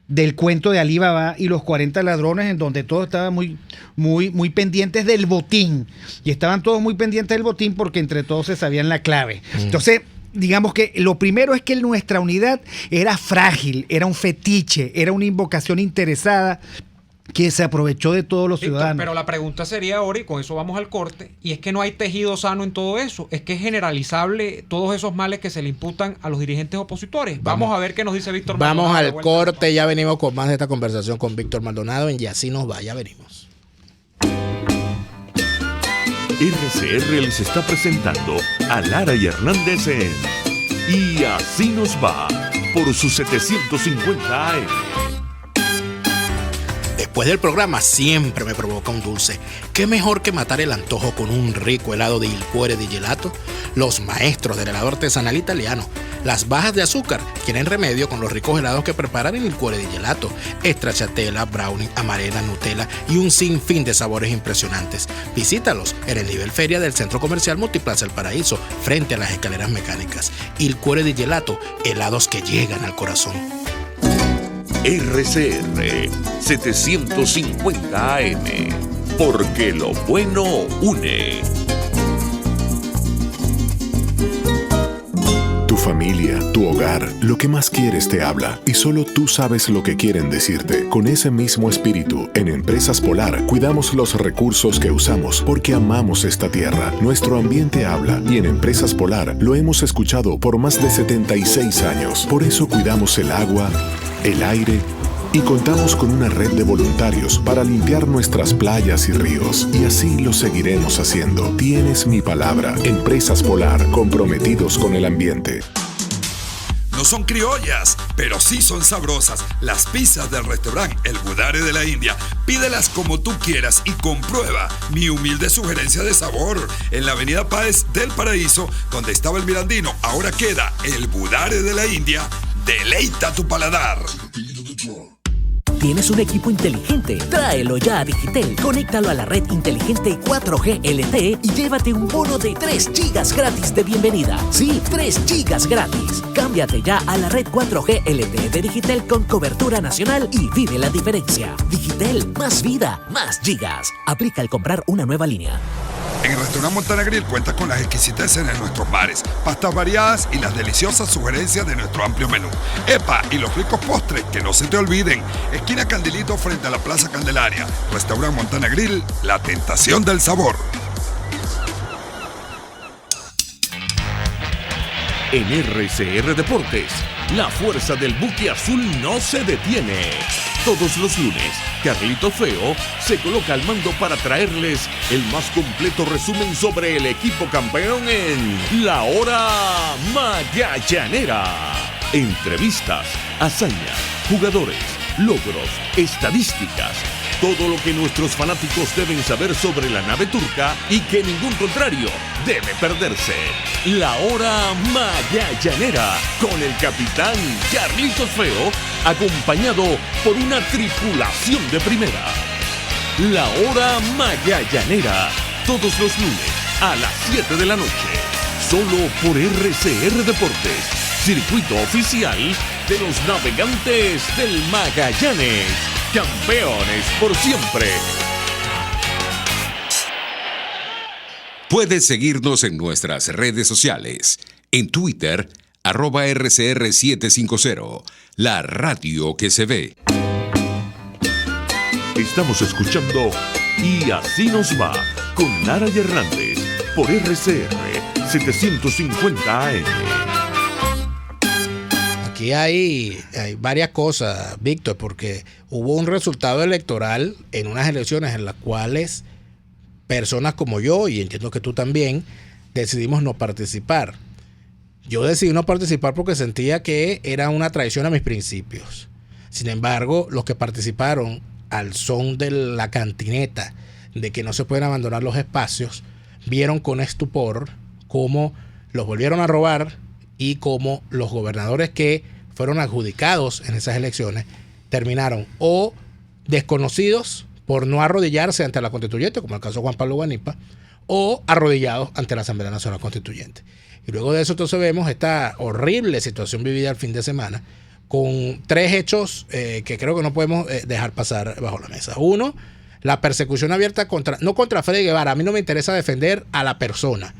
del cuento de Alí Baba y los 40 ladrones, en donde todos estaban muy pendientes del botín, y estaban todos muy pendientes del botín porque entre todos se sabían la clave. Entonces, digamos que lo primero es que nuestra unidad era frágil, era un fetiche, era una invocación interesada que se aprovechó de todos los ciudadanos. Pero la pregunta sería ahora, y con eso vamos al corte, y es que no hay tejido sano en todo eso, es que es generalizable todos esos males que se le imputan a los dirigentes opositores. Vamos a ver qué nos dice Víctor Maldonado. Vamos al corte, ya venimos con más de esta conversación con Víctor Maldonado en Y Así Nos Va, ya venimos. RCR les está presentando a Lara y Hernández en Y Así Nos Va por su 750 AM. Después del programa siempre me provoca un dulce. ¿Qué mejor que matar el antojo con un rico helado de Il Cuore di Gelato? Los maestros del helado artesanal italiano. Las bajas de azúcar tienen remedio con los ricos helados que preparan en Il Cuore di Gelato. Stracciatella, brownie, amarena, Nutella y un sinfín de sabores impresionantes. Visítalos en el nivel feria del Centro Comercial Multiplaza El Paraíso, frente a las escaleras mecánicas. Il Cuore di Gelato, helados que llegan al corazón. RCR 750 AM, porque lo bueno une. Tu familia, tu hogar, lo que más quieres te habla y solo tú sabes lo que quieren decirte. Con ese mismo espíritu, en Empresas Polar cuidamos los recursos que usamos porque amamos esta tierra. Nuestro ambiente habla y en Empresas Polar lo hemos escuchado por más de 76 años. Por eso cuidamos el agua, el aire y contamos con una red de voluntarios para limpiar nuestras playas y ríos. Y así lo seguiremos haciendo. Tienes mi palabra. Empresas Polar, comprometidos con el ambiente. No son criollas, pero sí son sabrosas. Las pizzas del restaurante El Budare de la India. Pídelas como tú quieras y comprueba mi humilde sugerencia de sabor. En la avenida Páez del Paraíso, donde estaba el Mirandino, ahora queda El Budare de la India. Deleita tu paladar. ¿Tienes un equipo inteligente? Tráelo ya a Digitel. Conéctalo a la red inteligente 4G LTE y llévate un bono de 3 GB gratis de bienvenida. Sí, 3 GB gratis. Cámbiate ya a la red 4G LTE de Digitel con cobertura nacional y vive la diferencia. Digitel, más vida, más gigas. Aplica al comprar una nueva línea. En el restaurante Montana Grill cuentas con las exquisiteces de nuestros bares, pastas variadas y las deliciosas sugerencias de nuestro amplio menú. ¡Epa! Y los ricos postres, que no se te olviden. Esquina Candilito frente a la Plaza Candelaria. Restaurante Montana Grill, la tentación del sabor. En RCR Deportes, la fuerza del buque azul no se detiene. Todos los lunes, Carlito Feo se coloca al mando para traerles el más completo resumen sobre el equipo campeón en La Hora Magallanera. Entrevistas, hazañas, jugadores, logros, estadísticas, todo lo que nuestros fanáticos deben saber sobre la nave turca y que ningún contrario debe perderse. La Hora Magallanera con el capitán Carlitos Feo, acompañado por una tripulación de primera. La Hora Magallanera, todos los lunes a las 7 de la noche, solo por RCR Deportes, circuito oficial de los navegantes del Magallanes, campeones por siempre. Puedes seguirnos en nuestras redes sociales. En Twitter, @RCR750, la radio que se ve. Estamos escuchando Y Así Nos Va con Lara y Hernández por RCR 750 AM. Aquí hay varias cosas, Víctor, porque hubo un resultado electoral en unas elecciones en las cuales personas como yo, y entiendo que tú también, decidimos no participar. Yo decidí no participar porque sentía que era una traición a mis principios. Sin embargo, los que participaron al son de la cantineta, de que no se pueden abandonar los espacios, vieron con estupor cómo los volvieron a robar y cómo los gobernadores que fueron adjudicados en esas elecciones terminaron o desconocidos por no arrodillarse ante la constituyente, como el caso de Juan Pablo Guanipa, o arrodillados ante la Asamblea Nacional Constituyente. Y luego de eso entonces vemos esta horrible situación vivida el fin de semana, con 3 hechos que creo que no podemos dejar pasar bajo la mesa. Uno, la persecución abierta no contra Freddy Guevara. A mí no me interesa defender a la persona.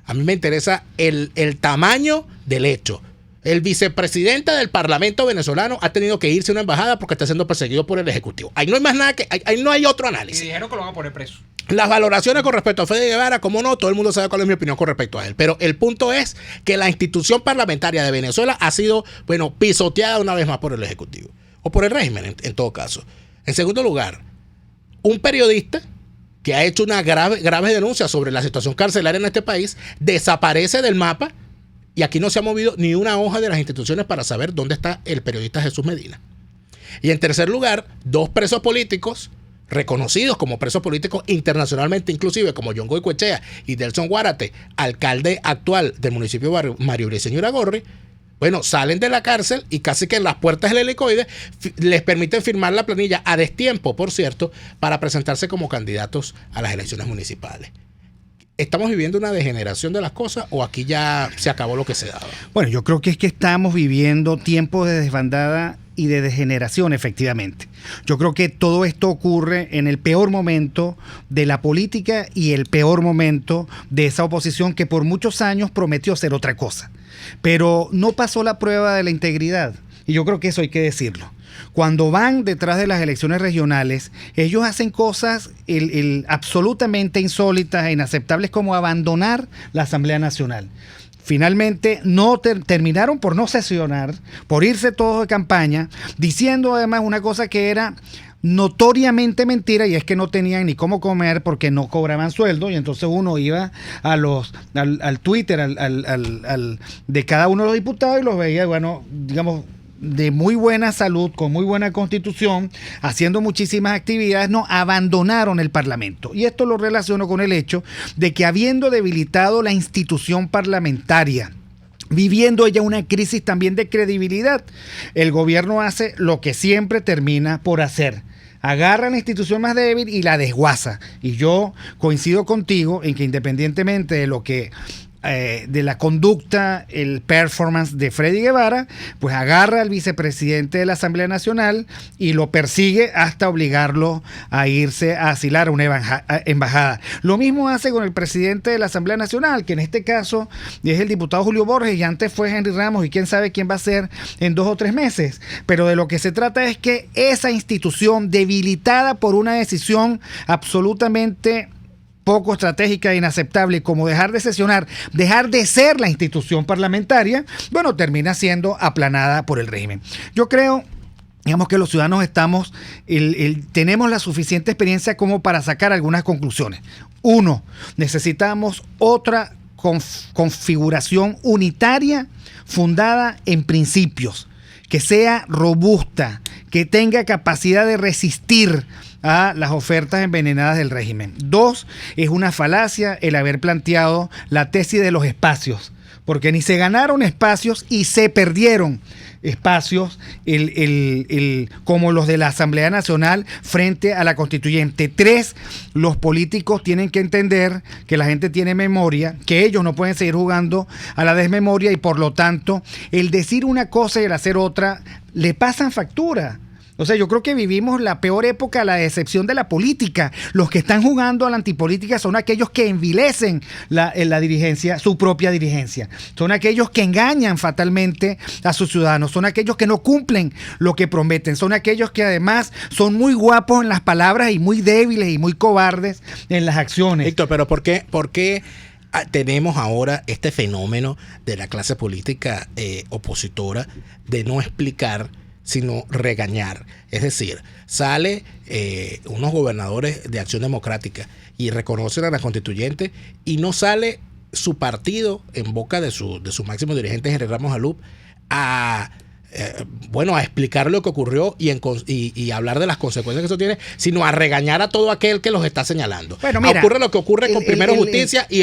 A mí me interesa el tamaño del hecho. El vicepresidente del Parlamento venezolano ha tenido que irse a una embajada porque está siendo perseguido por el Ejecutivo. Ahí no hay más nada ahí no hay otro análisis. Y dijeron que lo van a poner preso. Las valoraciones con respecto a Freddy Guevara, como no, todo el mundo sabe cuál es mi opinión con respecto a él. Pero el punto es que la institución parlamentaria de Venezuela ha sido, pisoteada una vez más por el Ejecutivo. O por el régimen, en todo caso. En segundo lugar, un periodista que ha hecho una grave denuncia sobre la situación carcelaria en este país desaparece del mapa y aquí no se ha movido ni una hoja de las instituciones para saber dónde está el periodista Jesús Medina. Y en tercer lugar, 2 presos políticos reconocidos como presos políticos internacionalmente, inclusive como John Goycoechea y Delson Guárate, alcalde actual del municipio Mario Briceño Iragorri, salen de la cárcel y casi que en las puertas del helicoide les permiten firmar la planilla a destiempo, por cierto, para presentarse como candidatos a las elecciones municipales. ¿Estamos viviendo una degeneración de las cosas o aquí ya se acabó lo que se daba? Bueno, yo creo que es que estamos viviendo tiempos de desbandada y de degeneración, efectivamente. Yo creo que todo esto ocurre en el peor momento de la política y el peor momento de esa oposición que por muchos años prometió ser otra cosa, pero no pasó la prueba de la integridad. Y yo creo que eso hay que decirlo. Cuando van detrás de las elecciones regionales, ellos hacen cosas absolutamente insólitas e inaceptables como abandonar la Asamblea Nacional. Finalmente no terminaron por no sesionar, por irse todos de campaña, diciendo además una cosa que era notoriamente mentira, y es que no tenían ni cómo comer porque no cobraban sueldo, y entonces uno iba al Twitter de cada uno de los diputados y los veía, digamos, de muy buena salud, con muy buena constitución, haciendo muchísimas actividades, abandonaron el Parlamento. Y esto lo relaciono con el hecho de que, habiendo debilitado la institución parlamentaria, viviendo ella una crisis también de credibilidad, el gobierno hace lo que siempre termina por hacer: agarra la institución más débil y la desguaza. Y yo coincido contigo en que, independientemente de lo que de la conducta, el performance de Freddy Guevara, pues agarra al vicepresidente de la Asamblea Nacional y lo persigue hasta obligarlo a irse a asilar a una embajada. Lo mismo hace con el presidente de la Asamblea Nacional, que en este caso es el diputado Julio Borges, y antes fue Henry Ramos, y quién sabe quién va a ser en 2 o 3 meses. Pero de lo que se trata es que esa institución, debilitada por una decisión absolutamente poco estratégica e inaceptable como dejar de sesionar, dejar de ser la institución parlamentaria, termina siendo aplanada por el régimen. Yo creo, digamos, que los ciudadanos tenemos la suficiente experiencia como para sacar algunas conclusiones. 1, necesitamos otra configuración unitaria fundada en principios, que sea robusta, que tenga capacidad de resistir a las ofertas envenenadas del régimen. 2, es una falacia el haber planteado la tesis de los espacios, porque ni se ganaron espacios y se perdieron espacios como los de la Asamblea Nacional frente a la Constituyente. 3, los políticos tienen que entender que la gente tiene memoria, que ellos no pueden seguir jugando a la desmemoria, y por lo tanto el decir una cosa y el hacer otra le pasan factura. O sea, yo creo que vivimos la peor época, la decepción de la política. Los que están jugando a la antipolítica son aquellos que envilecen la dirigencia, su propia dirigencia. Son aquellos que engañan fatalmente a sus ciudadanos. Son aquellos que no cumplen lo que prometen. Son aquellos que además son muy guapos en las palabras y muy débiles y muy cobardes en las acciones. Víctor, pero ¿por qué tenemos ahora este fenómeno de la clase política opositora de no explicar, sino regañar? Es decir, sale unos gobernadores de Acción Democrática y reconocen a la constituyente, y no sale su partido en boca de su máximo dirigente, Henry Ramos Alup, a bueno, a explicar lo que ocurrió y hablar de las consecuencias que eso tiene, sino a regañar a todo aquel que los está señalando. Bueno, mira, ocurre lo que ocurre con Primero Justicia y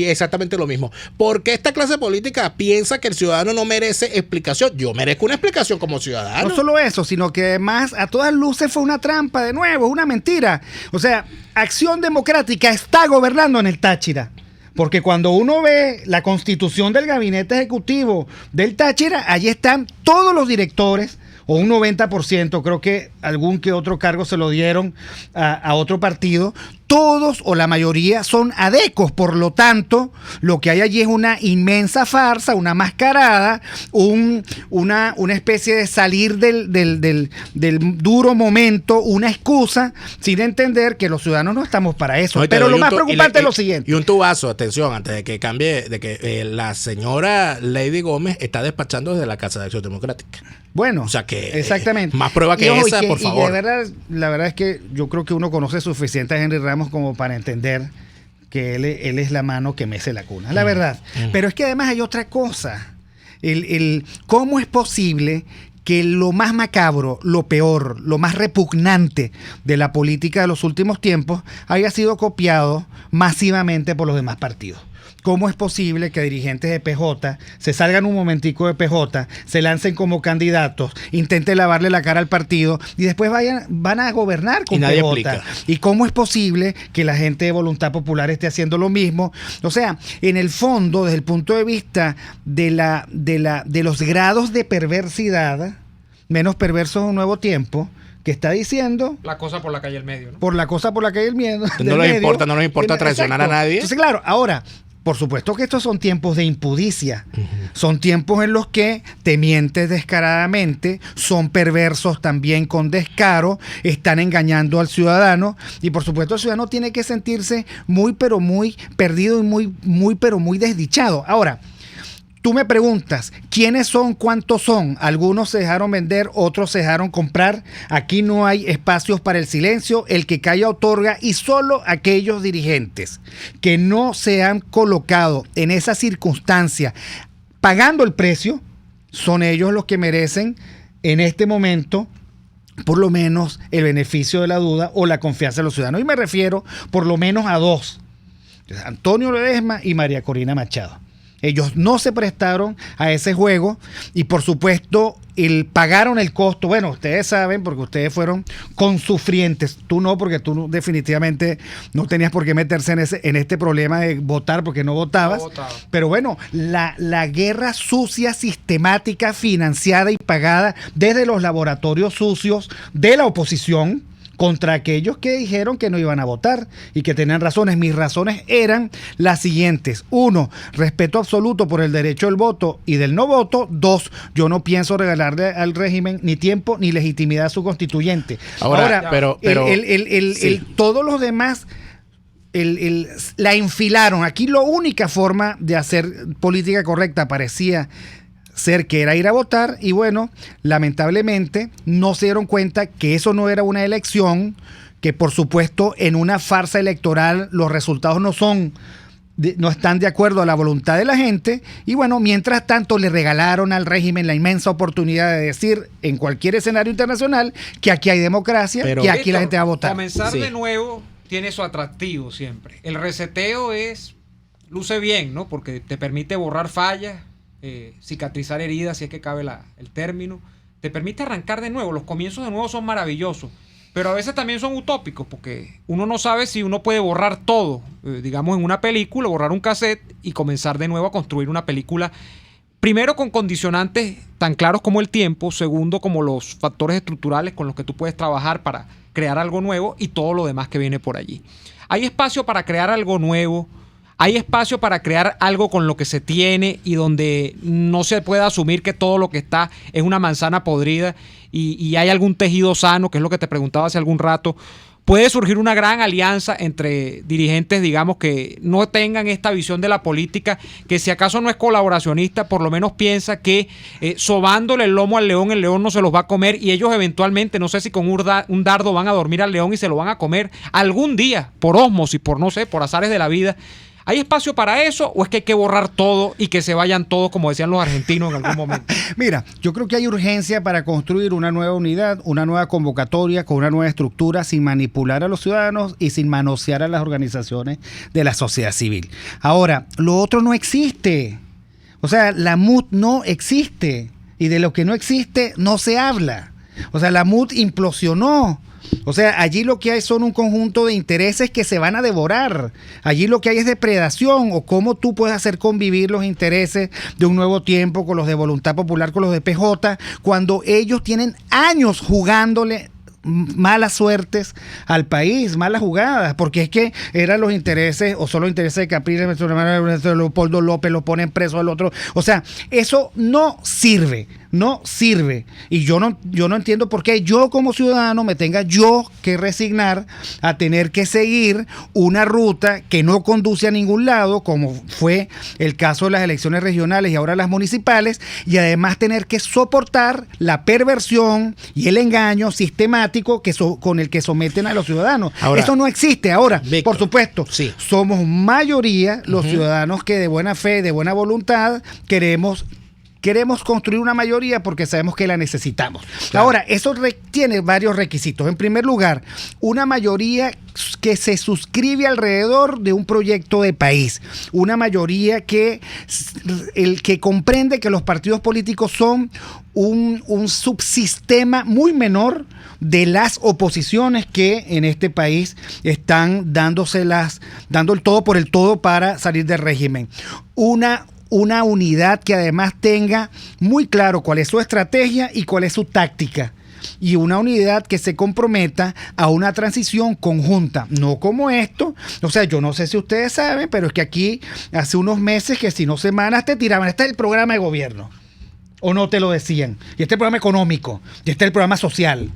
exactamente lo mismo. Porque esta clase política piensa que el ciudadano no merece explicación. Yo merezco una explicación como ciudadano. No solo eso, sino que además a todas luces fue una trampa de nuevo, una mentira. O sea, Acción Democrática está gobernando en el Táchira. Porque cuando uno ve la constitución del gabinete ejecutivo del Táchira, allí están todos los directores, o un 90%, creo que algún que otro cargo se lo dieron a otro partido. Todos o la mayoría son adecos, por lo tanto, lo que hay allí es una inmensa farsa, una mascarada, una especie de salir del duro momento, una excusa, sin entender que los ciudadanos no estamos para eso. Pero lo más preocupante es lo siguiente. Y un tubazo, atención, antes de que cambie, de que la señora Lady Gómez está despachando desde la Casa de Acción Democrática. Bueno, o sea que exactamente. Más prueba que esa, por favor. Y la verdad es que yo creo que uno conoce suficiente a Henry Ramos como para entender que él es la mano que mece la cuna, la verdad. Pero es que además hay otra cosa. ¿Cómo es posible que lo más macabro, lo peor, lo más repugnante de la política de los últimos tiempos haya sido copiado masivamente por los demás partidos? ¿Cómo es posible que dirigentes de PJ se salgan un momentico de PJ, se lancen como candidatos, intenten lavarle la cara al partido y después van a gobernar con PJ? Aplica. ¿Y cómo es posible que la gente de Voluntad Popular esté haciendo lo mismo? O sea, en el fondo, desde el punto de vista de los grados de perversidad, menos perversos de un nuevo tiempo, que está diciendo la cosa por la calle del medio, ¿no? Por la cosa por la calle del medio. No nos importa traicionar a nadie. Entonces, claro, ahora, por supuesto que estos son tiempos de impudicia. Son tiempos en los que te mientes descaradamente, son perversos también con descaro, están engañando al ciudadano y por supuesto el ciudadano tiene que sentirse muy pero muy perdido y muy pero muy desdichado. Ahora, tú me preguntas, ¿quiénes son? ¿Cuántos son? Algunos se dejaron vender, otros se dejaron comprar. Aquí no hay espacios para el silencio. El que calla otorga y solo aquellos dirigentes que no se han colocado en esa circunstancia pagando el precio, son ellos los que merecen en este momento por lo menos el beneficio de la duda o la confianza de los ciudadanos. Y me refiero por lo menos a dos, Antonio Ledesma y María Corina Machado. Ellos no se prestaron a ese juego y por supuesto pagaron el costo. Bueno, ustedes saben porque ustedes fueron consufrientes. Tú no, porque tú definitivamente no tenías por qué meterse en este problema de votar porque no votabas. No votaba. Pero bueno, la guerra sucia, sistemática, financiada y pagada desde los laboratorios sucios de la oposición contra aquellos que dijeron que no iban a votar y que tenían razones. Mis razones eran las siguientes. 1, respeto absoluto por el derecho del voto y del no voto. 2, yo no pienso regalarle al régimen ni tiempo ni legitimidad a su constituyente. Ahora pero sí. Todos los demás la enfilaron. Aquí la única forma de hacer política correcta parecía ser que era ir a votar y bueno, lamentablemente no se dieron cuenta que eso no era una elección, que por supuesto en una farsa electoral los resultados no están de acuerdo a la voluntad de la gente y bueno, mientras tanto le regalaron al régimen la inmensa oportunidad de decir en cualquier escenario internacional que aquí hay democracia, que aquí la gente va a votar. Comenzar de nuevo tiene su atractivo siempre. El reseteo luce bien, ¿no? Porque te permite borrar fallas, cicatrizar heridas, si es que cabe el término, te permite arrancar de nuevo. Los comienzos de nuevo son maravillosos, pero a veces también son utópicos porque uno no sabe si uno puede borrar todo, digamos en una película, borrar un cassette y comenzar de nuevo a construir una película, primero con condicionantes tan claros como el tiempo, segundo como los factores estructurales con los que tú puedes trabajar para crear algo nuevo y todo lo demás que viene por allí. Hay espacio para crear algo nuevo. Hay espacio para crear algo con lo que se tiene y donde no se pueda asumir que todo lo que está es una manzana podrida y hay algún tejido sano, que es lo que te preguntaba hace algún rato. Puede surgir una gran alianza entre dirigentes, digamos, que no tengan esta visión de la política, que si acaso no es colaboracionista, por lo menos piensa que sobándole el lomo al león, el león no se los va a comer y ellos eventualmente, no sé si con un dardo van a dormir al león y se lo van a comer algún día, por ósmosis, por no sé, por azares de la vida. ¿Hay espacio para eso o es que hay que borrar todo y que se vayan todos, como decían los argentinos en algún momento? Mira, yo creo que hay urgencia para construir una nueva unidad, una nueva convocatoria con una nueva estructura sin manipular a los ciudadanos y sin manosear a las organizaciones de la sociedad civil. Ahora, lo otro no existe. O sea, la MUT no existe y de lo que no existe no se habla. O sea, la MUT implosionó. O sea, allí lo que hay son un conjunto de intereses que se van a devorar. Allí lo que hay es depredación, o cómo tú puedes hacer convivir los intereses de Un Nuevo Tiempo con los de Voluntad Popular, con los de PJ, cuando ellos tienen años jugándole malas suertes al país, malas jugadas, porque es que eran los intereses, o son los intereses de Capriles, Leopoldo López, lo ponen preso al otro. O sea, eso no sirve. Y yo no entiendo por qué yo como ciudadano me tenga yo que resignar a tener que seguir una ruta que no conduce a ningún lado, como fue el caso de las elecciones regionales y ahora las municipales, y además tener que soportar la perversión y el engaño sistemático con el que someten a los ciudadanos. Ahora, eso no existe. Ahora, Víctor, por supuesto, sí, somos mayoría los ciudadanos que de buena fe, de buena voluntad, queremos construir una mayoría porque sabemos que la necesitamos. Claro. Ahora, eso tiene varios requisitos. En primer lugar, una mayoría que se suscribe alrededor de un proyecto de país. Una mayoría que comprende que los partidos políticos son un subsistema muy menor de las oposiciones que en este país están dando el todo por el todo para salir del régimen. Una unidad que además tenga muy claro cuál es su estrategia y cuál es su táctica. Y una unidad que se comprometa a una transición conjunta, no como esto. O sea, yo no sé si ustedes saben, pero es que aquí hace unos meses, que si no semanas, te tiraban, este es el programa de gobierno, o no te lo decían, y este es el programa económico, y este es el programa social.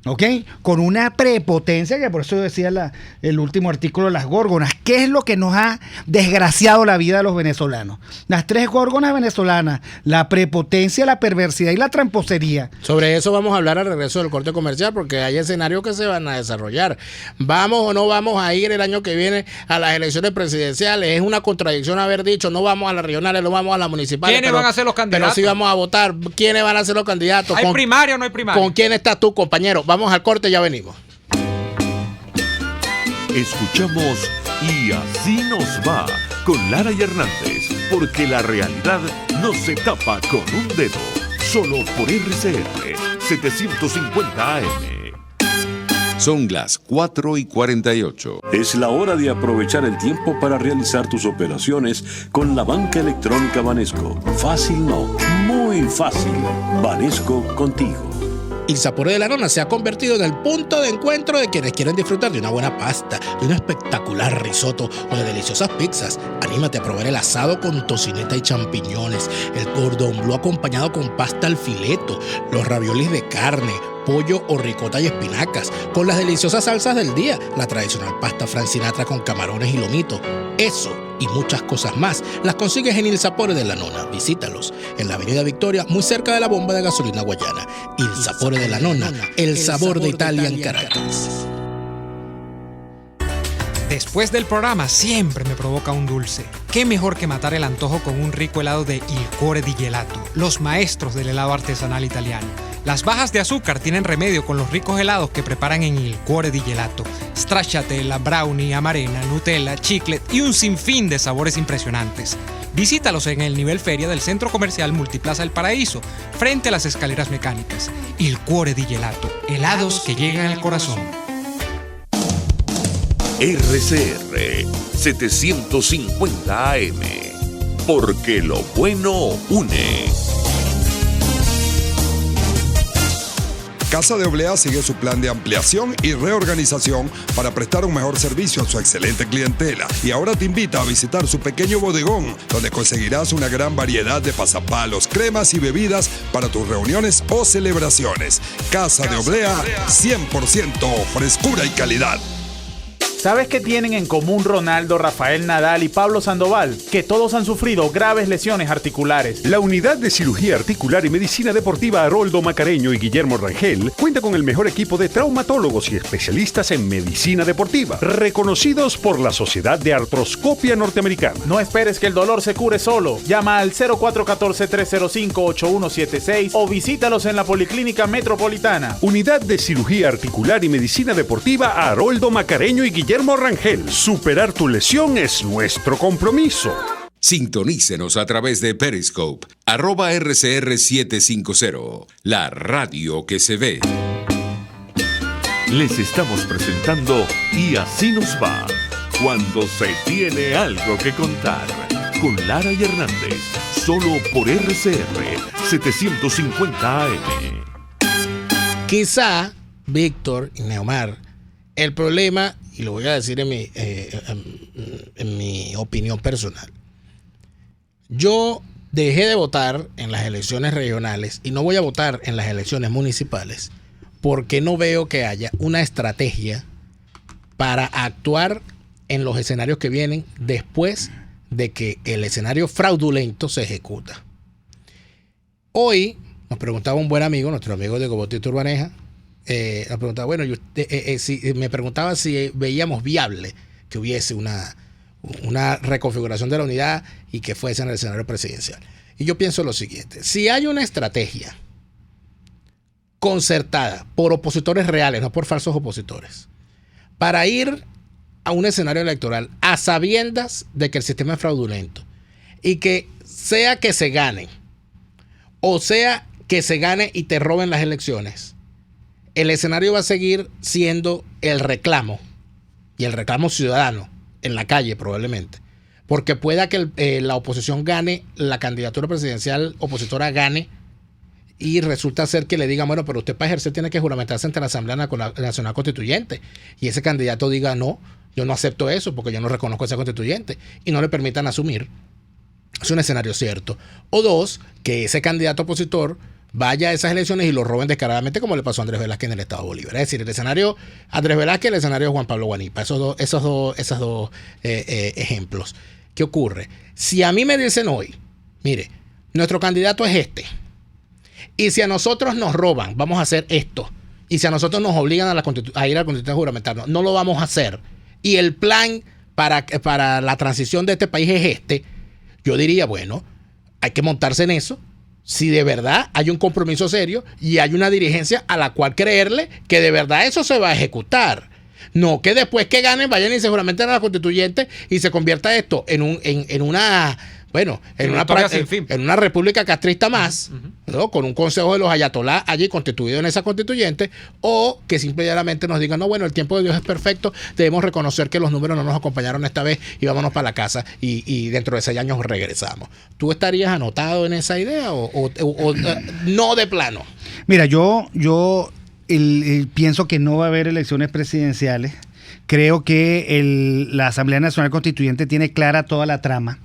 ¿Ok? Con una prepotencia, que por eso decía el último artículo de las górgonas. ¿Qué es lo que nos ha desgraciado la vida de los venezolanos? Las 3 górgonas venezolanas: la prepotencia, la perversidad y la tramposería. Sobre eso vamos a hablar al regreso del corte comercial, porque hay escenarios que se van a desarrollar. ¿Vamos o no vamos a ir el año que viene a las elecciones presidenciales? Es una contradicción haber dicho no vamos a las regionales, no vamos a las municipales. ¿Quiénes van a ser los candidatos? Pero sí vamos a votar. ¿Quiénes van a ser los candidatos? ¿Hay primaria o no hay primaria? ¿Con quién estás tú, compañero? Vamos al corte, ya venimos. Escuchamos Y Así Nos Va con Lara y Hernández, porque la realidad no se tapa con un dedo. Solo por RCR 750 AM. Son las 4:48. Es la hora de aprovechar el tiempo para realizar tus operaciones con la banca electrónica Banesco. Fácil no, muy fácil. Banesco contigo. Il Sapore de la Nonna se ha convertido en el punto de encuentro de quienes quieren disfrutar de una buena pasta, de un espectacular risotto o de deliciosas pizzas. Anímate a probar el asado con tocineta y champiñones, el cordón bleu acompañado con pasta al fileto, los raviolis de carne, pollo o ricota y espinacas, con las deliciosas salsas del día, la tradicional pasta Frank Sinatra con camarones y lomito. Eso y muchas cosas más las consigues en Il Sapore de la Nonna. Visítalos en la Avenida Victoria, muy cerca de la bomba de gasolina Guayana. Il Sapore de la Nonna, el sabor de Italia en Caracas. Después del programa siempre me provoca un dulce. ¿Qué mejor que matar el antojo con un rico helado de Il Cuore di Gelato, los maestros del helado artesanal italiano? Las bajas de azúcar tienen remedio con los ricos helados que preparan en Il Cuore di Gelato. Stracciatella, brownie, amarena, Nutella, chiclet y un sinfín de sabores impresionantes. Visítalos en el nivel feria del Centro Comercial Multiplaza El Paraíso, frente a las escaleras mecánicas. Il Cuore di Gelato, helados que llegan al corazón. RCR 750 AM, porque lo bueno une. Casa de Oblea sigue su plan de ampliación y reorganización para prestar un mejor servicio a su excelente clientela. Y ahora te invita a visitar su pequeño bodegón, donde conseguirás una gran variedad de pasapalos, cremas y bebidas para tus reuniones o celebraciones. Casa de Oblea, 100% frescura y calidad. ¿Sabes qué tienen en común Ronaldo, Rafael Nadal y Pablo Sandoval? Que todos han sufrido graves lesiones articulares. La Unidad de Cirugía Articular y Medicina Deportiva Haroldo Macareño y Guillermo Rangel cuenta con el mejor equipo de traumatólogos y especialistas en medicina deportiva, reconocidos por la Sociedad de Artroscopia Norteamericana. No esperes que el dolor se cure solo. Llama al 0414-305-8176 o visítalos en la Policlínica Metropolitana. Unidad de Cirugía Articular y Medicina Deportiva Haroldo Macareño y Guillermo Rangel. Superar tu lesión es nuestro compromiso. Sintonícenos a través de Periscope, @RCR750, la radio que se ve. Les estamos presentando Y así nos va, cuando se tiene algo que contar, con Lara y Hernández, solo por RCR 750 AM. Quizá, Víctor y Neomar, el problema, y lo voy a decir en mi opinión personal, yo dejé de votar en las elecciones regionales y no voy a votar en las elecciones municipales porque no veo que haya una estrategia para actuar en los escenarios que vienen después de que el escenario fraudulento se ejecuta. Hoy nos preguntaba un buen amigo, nuestro amigo de Gobotito Urbaneja, nos preguntaba, bueno, me preguntaba si veíamos viable que hubiese una reconfiguración de la unidad y que fuese en el escenario presidencial. Y yo pienso lo siguiente: si hay una estrategia concertada por opositores reales, no por falsos opositores, para ir a un escenario electoral a sabiendas de que el sistema es fraudulento y que sea que se gane o sea que se gane y te roben las elecciones, el escenario va a seguir siendo el reclamo, y el reclamo ciudadano en la calle probablemente, porque pueda que la oposición gane, la candidatura presidencial opositora gane, y resulta ser que le digan, bueno, pero usted para ejercer tiene que juramentarse ante la Asamblea Nacional Constituyente, y ese candidato diga, no, yo no acepto eso porque yo no reconozco a esa constituyente, y no le permitan asumir. Es un escenario cierto. O dos, que ese candidato opositor vaya a esas elecciones y lo roben descaradamente, como le pasó a Andrés Velázquez en el Estado Bolívar. Es decir, el escenario Andrés Velázquez, el escenario Juan Pablo Guanipa. Esos dos ejemplos. ¿Qué ocurre? Si a mí me dicen hoy, mire, nuestro candidato es este, y si a nosotros nos roban, vamos a hacer esto, y si a nosotros nos obligan a ir a la Constitución a juramentarnos, no lo vamos a hacer, y el plan para la transición de este país es este, yo diría, bueno, hay que montarse en eso. Si de verdad hay un compromiso serio y hay una dirigencia a la cual creerle que de verdad eso se va a ejecutar. No que después que ganen vayan y se juramenten a la constituyente y se convierta esto en una república castrista más, ¿no? Con un consejo de los ayatolás allí constituido en esa constituyente, o que simplemente nos digan, no, bueno, el tiempo de Dios es perfecto, debemos reconocer que los números no nos acompañaron esta vez y vámonos para la casa y dentro de 6 años regresamos. ¿Tú estarías anotado en esa idea o no de plano? Mira, yo pienso que no va a haber elecciones presidenciales. Creo que la Asamblea Nacional Constituyente tiene clara toda la trama.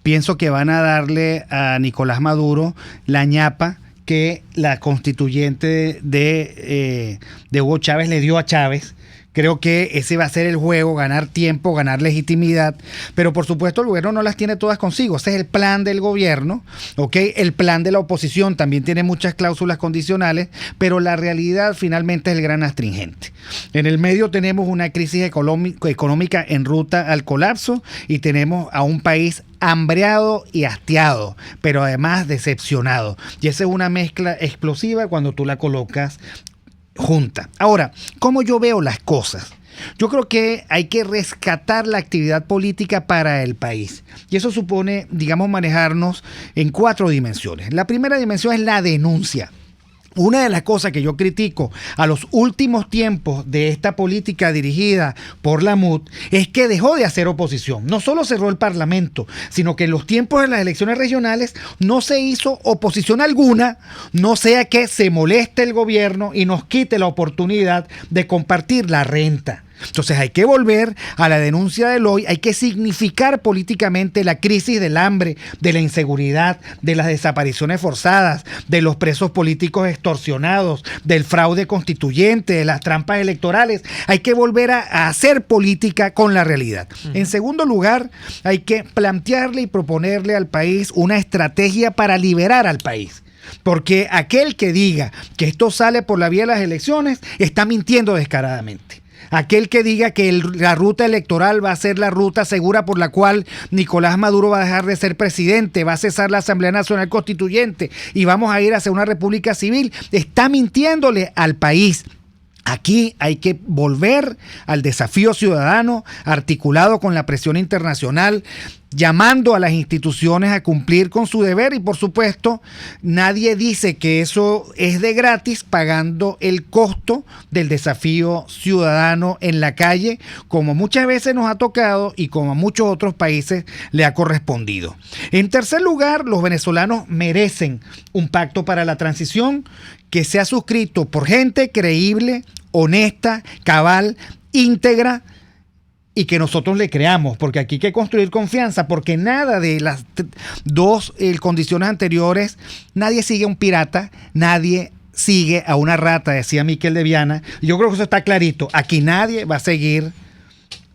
Pienso que van a darle a Nicolás Maduro la ñapa que la constituyente de Hugo Chávez le dio a Chávez. Creo que ese va a ser el juego, ganar tiempo, ganar legitimidad, pero por supuesto el gobierno no las tiene todas consigo. Ese es el plan del gobierno, ¿ok? El plan de la oposición también tiene muchas cláusulas condicionales, pero la realidad finalmente es el gran astringente. En el medio tenemos una crisis económica en ruta al colapso y tenemos a un país hambreado y hastiado, pero además decepcionado. Y esa es una mezcla explosiva cuando tú la colocas junta. Ahora, ¿cómo yo veo las cosas? Yo creo que hay que rescatar la actividad política para el país. Y eso supone, digamos, manejarnos en 4 dimensiones. La primera dimensión es la denuncia. Una de las cosas que yo critico a los últimos tiempos de esta política dirigida por la MUD es que dejó de hacer oposición. No solo cerró el Parlamento, sino que en los tiempos de las elecciones regionales no se hizo oposición alguna, no sea que se moleste el gobierno y nos quite la oportunidad de compartir la renta. Entonces hay que volver a la denuncia del hoy, hay que significar políticamente la crisis del hambre, de la inseguridad, de las desapariciones forzadas, de los presos políticos extorsionados, del fraude constituyente, de las trampas electorales. Hay que volver a hacer política con la realidad. En segundo lugar, hay que plantearle y proponerle al país una estrategia para liberar al país. Porque aquel que diga que esto sale por la vía de las elecciones está mintiendo descaradamente. Aquel que diga que la ruta electoral va a ser la ruta segura por la cual Nicolás Maduro va a dejar de ser presidente, va a cesar la Asamblea Nacional Constituyente y vamos a ir hacia una república civil, está mintiéndole al país. Aquí hay que volver al desafío ciudadano articulado con la presión internacional, llamando a las instituciones a cumplir con su deber y, por supuesto, nadie dice que eso es de gratis pagando el costo del desafío ciudadano en la calle, como muchas veces nos ha tocado y como a muchos otros países le ha correspondido. En tercer lugar, los venezolanos merecen un pacto para la transición que sea suscrito por gente creíble, honesta, cabal, íntegra, y que nosotros le creamos, porque aquí hay que construir confianza, porque nada de las dos condiciones anteriores, nadie sigue a un pirata, nadie sigue a una rata, decía Miquel de Viana. Yo creo que eso está clarito. Aquí nadie va a seguir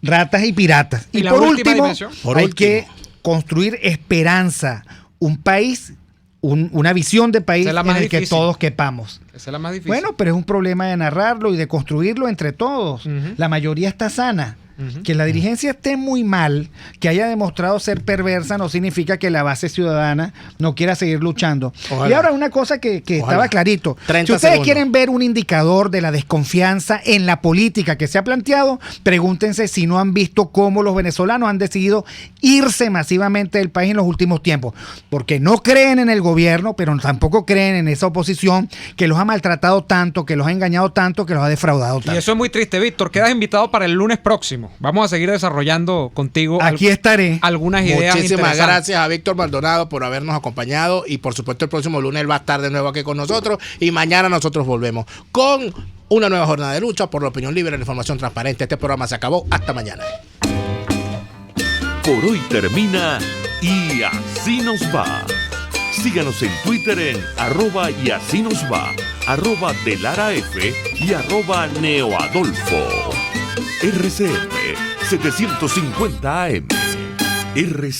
ratas y piratas. Y por último, hay que construir esperanza, un país, una visión de país en el que todos quepamos. Esa es la más difícil. Bueno, pero es un problema de narrarlo y de construirlo entre todos. La mayoría está sana. Que la dirigencia esté muy mal, que haya demostrado ser perversa, no significa que la base ciudadana no quiera seguir luchando. Ojalá. Y ahora una cosa que estaba clarito. Si ustedes quieren ver un indicador de la desconfianza en la política que se ha planteado, pregúntense si no han visto cómo los venezolanos han decidido irse masivamente del país en los últimos tiempos. Porque no creen en el gobierno, pero tampoco creen en esa oposición que los ha maltratado tanto, que los ha engañado tanto, que los ha defraudado tanto. Y eso es muy triste, Víctor. Quedas invitado para el lunes próximo. Vamos a seguir desarrollando contigo. Aquí estaré. Algunas ideas. Muchísimas gracias a Víctor Maldonado por habernos acompañado y por supuesto el próximo lunes él va a estar de nuevo aquí con nosotros y mañana nosotros volvemos con una nueva jornada de lucha por la opinión libre y la información transparente. Este programa se acabó. Hasta mañana. Por hoy termina Y Así Nos Va. Síganos en Twitter en @YASÍNOSVA, @DeLaraF y @NeoAdolfo. RCF 750 AM. RC